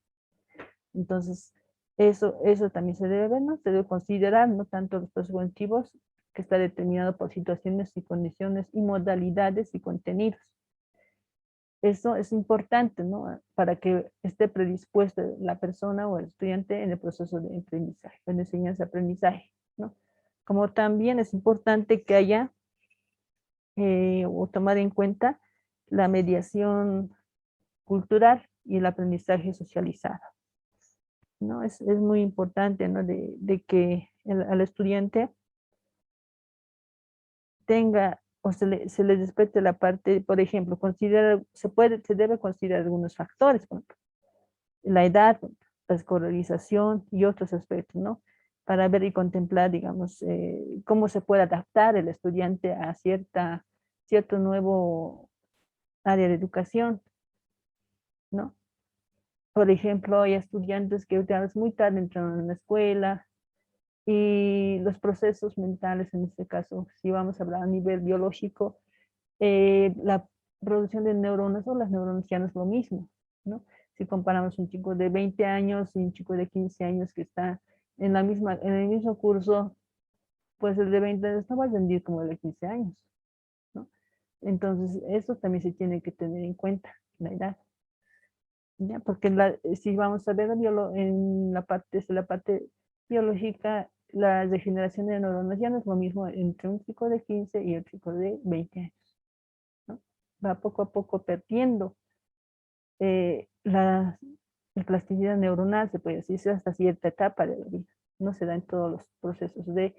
Entonces, eso también se debe ver, ¿no? Se debe considerar, no tanto los procesos cognitivos, que está determinado por situaciones y condiciones y modalidades y contenidos. Eso es importante, ¿no? Para que esté predispuesta la persona o el estudiante en el proceso de aprendizaje, de enseñanza-aprendizaje, ¿no? Como también es importante que haya o tomar en cuenta la mediación cultural y el aprendizaje socializado, ¿no? Es muy importante, ¿no? De que al estudiante tenga o se le respete la parte, por ejemplo, se debe considerar algunos factores, por ejemplo, la edad, la escolarización y otros aspectos, ¿no? Para ver y contemplar, digamos, cómo se puede adaptar el estudiante a cierto nuevo área de educación, ¿no? Por ejemplo, hay estudiantes que muy tarde entran en la escuela y los procesos mentales, en este caso, si vamos a hablar a nivel biológico, la producción de neuronas o las neuronas ya no es lo mismo, ¿no? Si comparamos un chico de 20 años y un chico de 15 años que está en el mismo curso, pues el de 20 años no va a rendir como el de 15 años, ¿no? Entonces, eso también se tiene que tener en cuenta, la edad. ¿Ya? Porque si vamos a ver en la parte biológica, la degeneración de neuronas ya no es lo mismo entre un chico de 15 y un chico de 20 años, ¿no? Va poco a poco perdiendo la plasticidad neuronal, se puede decir, hasta cierta etapa de la vida. No se da en todos los procesos de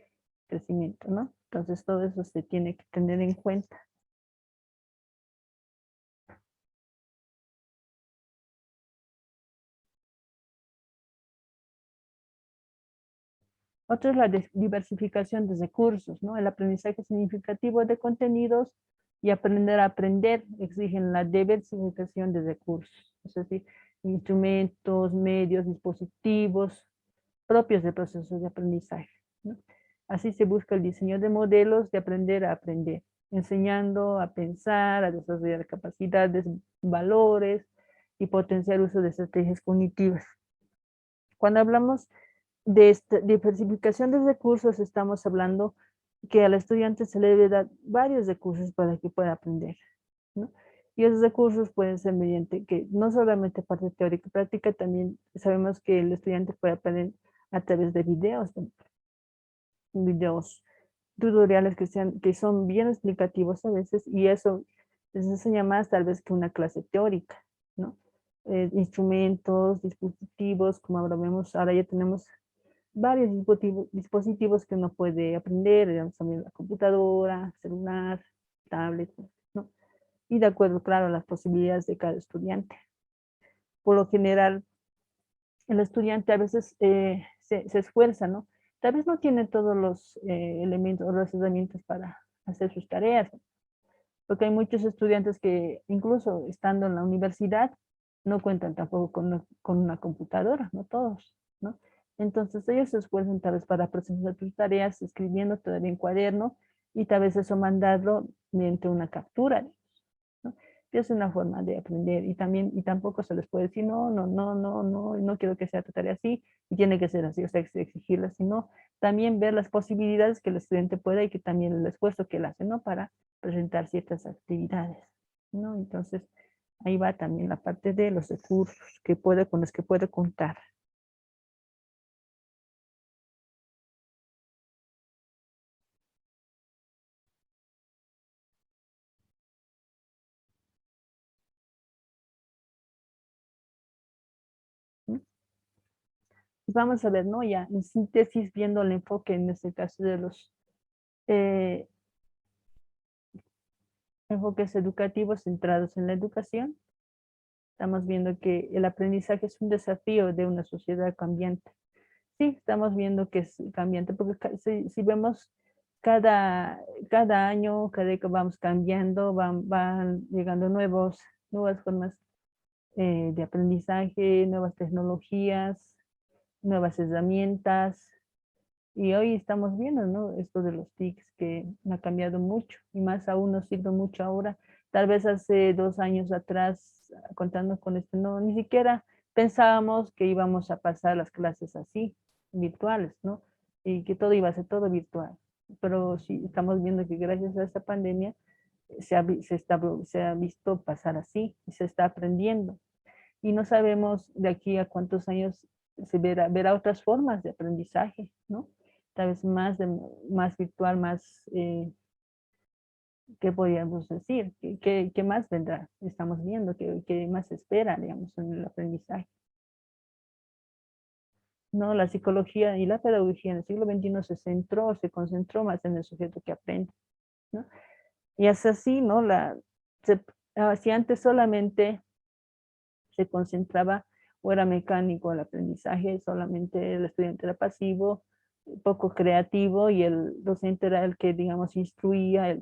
crecimiento, ¿no? Entonces todo eso se tiene que tener en cuenta. Otro es la diversificación de recursos, ¿no? El aprendizaje significativo de contenidos y aprender a aprender exigen la diversificación de recursos, es decir, instrumentos, medios, dispositivos propios del proceso de aprendizaje, ¿no? Así se busca el diseño de modelos de aprender a aprender, enseñando a pensar, a desarrollar capacidades, valores y potenciar uso de estrategias cognitivas. Cuando hablamos de diversificación de recursos, estamos hablando que al estudiante se le debe dar varios recursos para que pueda aprender, ¿no? Y esos recursos pueden ser mediante que no solamente parte teórica y práctica, también sabemos que el estudiante puede aprender a través de videos tutoriales que son bien explicativos a veces, y eso les enseña más tal vez que una clase teórica, ¿no? Instrumentos, dispositivos, como ahora vemos, ahora ya tenemos varios dispositivos que uno puede aprender, digamos, también la computadora, celular, tablet, ¿no? Y de acuerdo, claro, a las posibilidades de cada estudiante. Por lo general, el estudiante a veces se esfuerza, ¿no? Tal vez no tiene todos los elementos o las herramientas para hacer sus tareas, ¿no? Porque hay muchos estudiantes que incluso estando en la universidad no cuentan tampoco con una computadora, no todos, ¿no? Entonces ellos se esfuerzan tal vez para presentar sus tareas, escribiendo todavía en cuaderno, y tal vez eso mandarlo mediante una captura, ¿no? Es una forma de aprender, y tampoco se les puede decir, no quiero que sea tu tarea así, y tiene que ser así, o sea, exigirla, sino también ver las posibilidades que el estudiante pueda y que también el esfuerzo que él hace, ¿no? Para presentar ciertas actividades, ¿no? Entonces, ahí va también la parte de los recursos con los que puede contar. ¿No? Vamos a ver, ¿no? Ya en síntesis, viendo el enfoque en este caso de los eh, enfoques educativos centrados en la educación, estamos viendo que el aprendizaje es un desafío de una sociedad cambiante. Sí, estamos viendo que es cambiante, porque si vemos cada año, cada vez que vamos cambiando, van llegando nuevas formas de aprendizaje, nuevas tecnologías, nuevas herramientas. Y hoy estamos viendo, ¿no? Esto de los TICs que ha cambiado mucho, y más aún nos sirve mucho ahora. Tal vez hace 2 años atrás, contando con esto, no, ni siquiera pensábamos que íbamos a pasar las clases así, virtuales, ¿no? Y que todo iba a ser todo virtual. Pero sí, estamos viendo que gracias a esta pandemia se ha visto pasar así, y se está aprendiendo. Y no sabemos de aquí a cuántos años se verá otras formas de aprendizaje, ¿no? Tal vez más virtual, ¿qué podríamos decir? ¿Qué más vendrá? Estamos viendo, ¿qué más se espera, digamos, en el aprendizaje? No, la psicología y la pedagogía en el siglo XXI se concentró más en el sujeto que aprende, ¿no? Y es así, ¿no? Si antes solamente se concentraba o era mecánico el aprendizaje, solamente el estudiante era pasivo, poco creativo, y el docente era el que, digamos, instruía,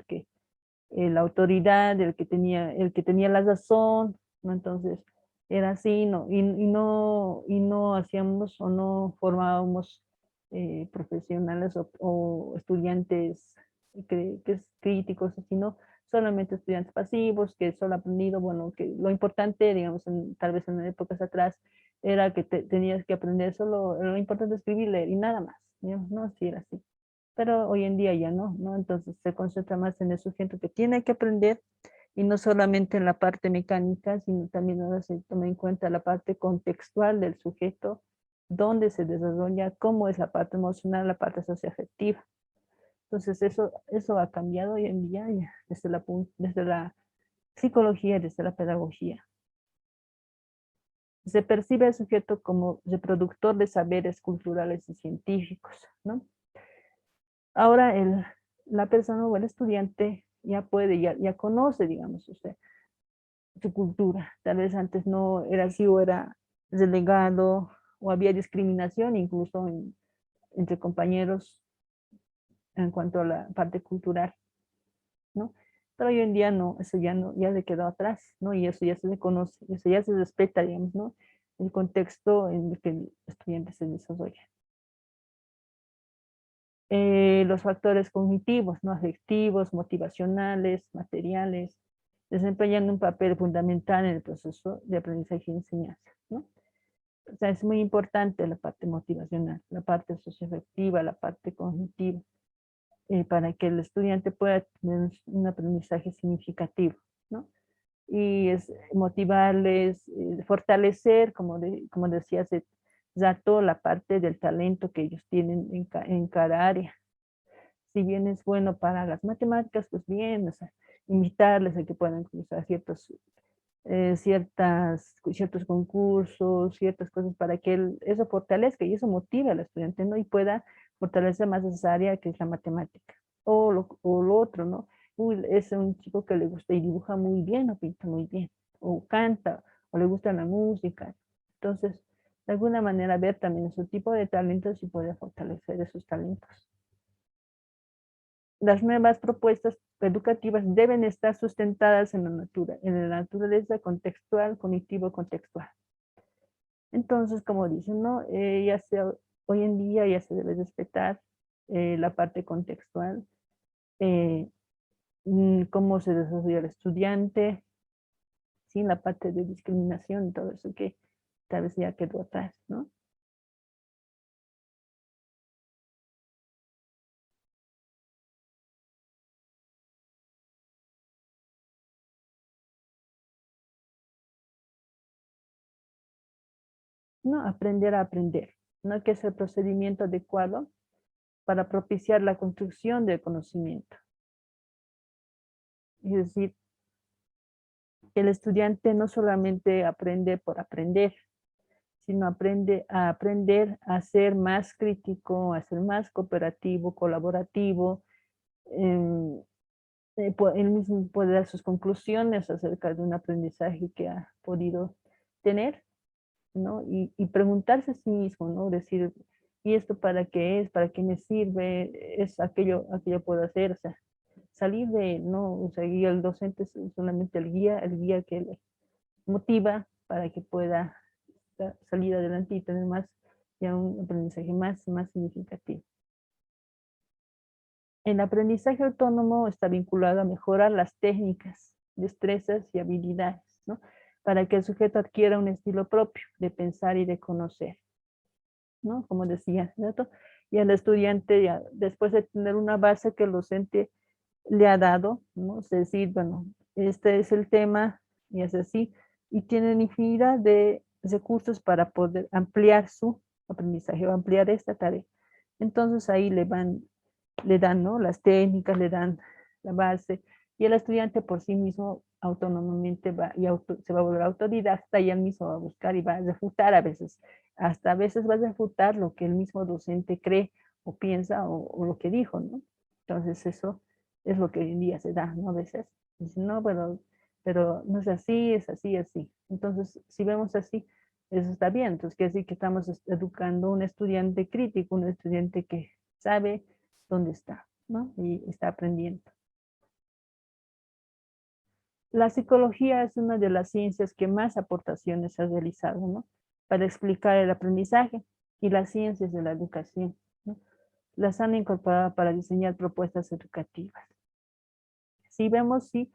la autoridad, el que tenía la razón, ¿no? Entonces, era así, ¿no? Y no hacíamos o no formábamos profesionales o estudiantes críticos, sino solamente estudiantes pasivos, que solo aprendido, bueno, que lo importante, digamos, tal vez en épocas atrás, era que tenías que aprender solo, lo importante es escribir, leer y nada más, digamos, no, si era así. Pero hoy en día ya no, entonces se concentra más en el sujeto que tiene que aprender, y no solamente en la parte mecánica, sino también ahora se toma en cuenta la parte contextual del sujeto, dónde se desarrolla, cómo es la parte emocional, la parte socioafectiva. Entonces eso ha cambiado hoy en día ya, desde la psicología, desde la pedagogía. Se percibe al sujeto como reproductor de saberes culturales y científicos, ¿no? Ahora la persona o el estudiante ya conoce, digamos, usted, su cultura. Tal vez antes no era así, o era relegado, o había discriminación incluso entre compañeros en cuanto a la parte cultural, ¿no? Pero hoy en día no, eso ya no, ya se quedó atrás, ¿no? Y eso ya se reconoce, eso ya se respeta, digamos, ¿no? El contexto en el que el estudiante se desarrolla. Los factores cognitivos, ¿no? Afectivos, motivacionales, materiales, desempeñan un papel fundamental en el proceso de aprendizaje y enseñanza, ¿no? O sea, es muy importante la parte motivacional, la parte socioafectiva, la parte cognitiva, para que el estudiante pueda tener un aprendizaje significativo, ¿no? Y es motivarles, fortalecer, como decía hace rato, la parte del talento que ellos tienen en cada área. Si bien es bueno para las matemáticas, pues bien, o sea, invitarles a que puedan cursar ciertos concursos, ciertas cosas, para que eso fortalezca y eso motive al estudiante, ¿no? Y pueda fortalecer más esa área que es la matemática. O lo otro, ¿no? Uy, es un chico que le gusta y dibuja muy bien o pinta muy bien, o canta, o le gusta la música. Entonces, de alguna manera ver también su tipo de talentos y poder fortalecer esos talentos. Las nuevas propuestas educativas deben estar sustentadas en la naturaleza contextual, cognitivo-contextual. Entonces, como dicen, ¿no? Hoy en día ya se debe respetar la parte contextual, cómo se desarrolla el estudiante, sin la parte de discriminación y todo eso que tal vez ya quedó atrás, ¿no? ¿No? Aprender a aprender, ¿no? Que es el procedimiento adecuado para propiciar la construcción del conocimiento. Es decir, el estudiante no solamente aprende por aprender, sino aprende a ser más crítico, a ser más cooperativo, colaborativo. Él mismo puede dar sus conclusiones acerca de un aprendizaje que ha podido tener, ¿no? Y preguntarse a sí mismo, ¿no? Decir, ¿y esto para qué es? ¿Para qué me sirve? ¿Es aquello puedo hacer? O sea, salir de, no, o sea, y el docente es solamente el guía que le motiva para que pueda salir adelante y tener más, ya un aprendizaje más significativo. El aprendizaje autónomo está vinculado a mejorar las técnicas, destrezas y habilidades, ¿no? Para que el sujeto adquiera un estilo propio de pensar y de conocer, ¿no? Como decía, ¿cierto? Y al estudiante, ya, después de tener una base que el docente le ha dado, ¿no? Es decir, bueno, este es el tema, y es así, y tienen infinidad de recursos para poder ampliar su aprendizaje o ampliar esta tarea. Entonces ahí le dan, ¿no? Las técnicas, le dan la base, y el estudiante por sí mismo autónomamente se va a volver autodidacta y él mismo va a buscar y va a refutar a veces, hasta a veces va a refutar lo que el mismo docente cree o piensa o lo que dijo, ¿no? Entonces eso es lo que hoy en día se da, ¿no? A veces dicen, no, pero no es así, es así, así. Entonces, si vemos así, eso está bien. Entonces, quiere decir que estamos educando a un estudiante crítico, un estudiante que sabe dónde está, ¿no? Y está aprendiendo. La psicología es una de las ciencias que más aportaciones ha realizado, ¿no? Para explicar el aprendizaje y las ciencias de la educación, ¿no? Las han incorporado para diseñar propuestas educativas. Si vemos, si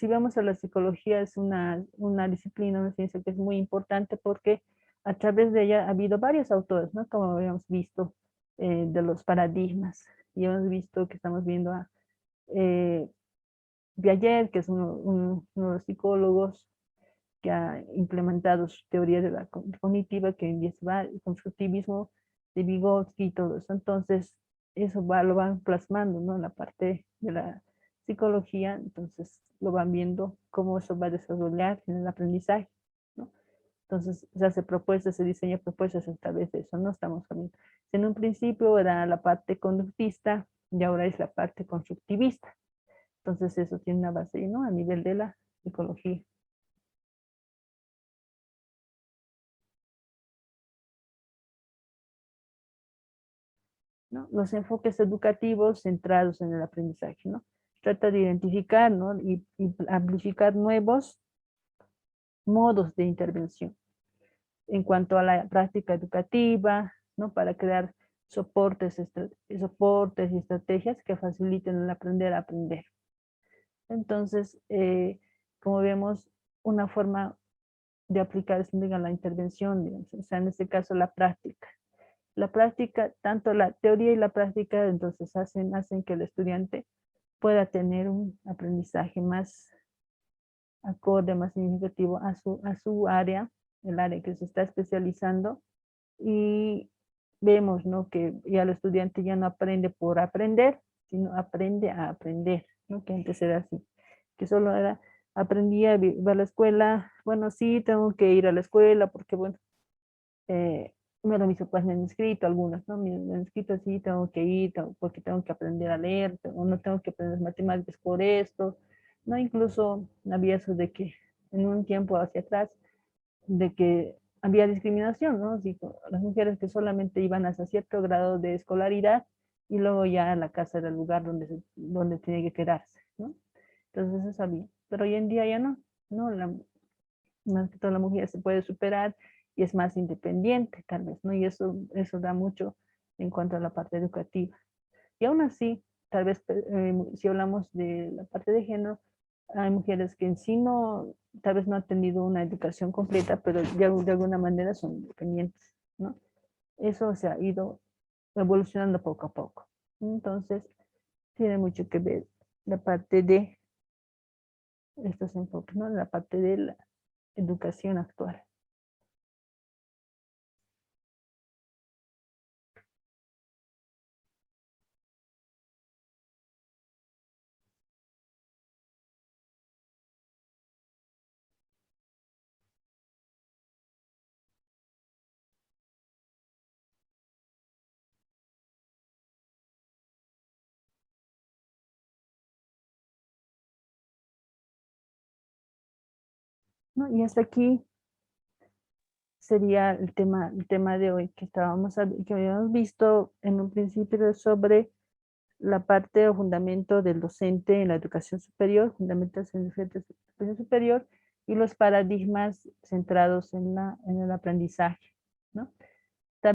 vemos a la psicología es una disciplina, una ciencia que es muy importante porque a través de ella ha habido varios autores, ¿no? Como habíamos visto, de los paradigmas. Y hemos visto que estamos viendo a Piaget, que es uno de los psicólogos que ha implementado su teoría de la cognitiva, que en día se va, el constructivismo de Vygotsky y todo eso. Entonces, eso lo van plasmando, ¿no? En la parte de la psicología, entonces lo van viendo cómo eso va a desarrollar en el aprendizaje, ¿no? Entonces se hace propuestas, se diseña propuestas a través de eso, ¿no? Estamos hablando. En un principio era la parte conductista y ahora es la parte constructivista. Entonces eso tiene una base, ¿no? A nivel de la psicología. ¿No? Los enfoques educativos centrados en el aprendizaje, ¿no? Trata de identificar, ¿no? y amplificar nuevos modos de intervención en cuanto a la práctica educativa, ¿no? Para crear soportes y estrategias que faciliten el aprender a aprender. Entonces, como vemos, una forma de aplicar es la intervención, digamos, o sea, en este caso la práctica. La práctica, tanto la teoría y la práctica, entonces hacen que el estudiante pueda tener un aprendizaje más acorde, más significativo a su área, el área que se está especializando. Y vemos, ¿no? Que ya el estudiante ya no aprende por aprender, sino aprende a aprender, ¿no? Que antes era así, que solo era, aprendía a ir a la escuela, bueno, sí, tengo que ir a la escuela porque, bueno, mis papás me han inscrito, algunas, ¿no? Me han inscrito, sí, tengo que ir, porque tengo que aprender a leer, o no tengo que aprender matemáticas por esto, ¿no? Incluso había eso de que en un tiempo hacia atrás, de que había discriminación, ¿no? Así, las mujeres que solamente iban hasta cierto grado de escolaridad y luego ya la casa era el lugar donde tiene que quedarse, ¿no? Entonces eso sabía. Pero hoy en día ya no, ¿no? Más que todo la mujer se puede superar y es más independiente, tal vez, ¿no? Y eso da mucho en cuanto a la parte educativa. Y aún así, tal vez si hablamos de la parte de género, hay mujeres que en sí no, tal vez no han tenido una educación completa, pero de alguna manera son independientes, ¿no? Eso se ha ido evolucionando poco a poco. Entonces, tiene mucho que ver la parte de estos enfoques, ¿no? La parte de la educación actual. ¿No? Y hasta aquí sería el tema de hoy que que habíamos visto en un principio sobre la parte o fundamento del docente en la educación superior, fundamentos en la educación superior y los paradigmas centrados en el aprendizaje, ¿no?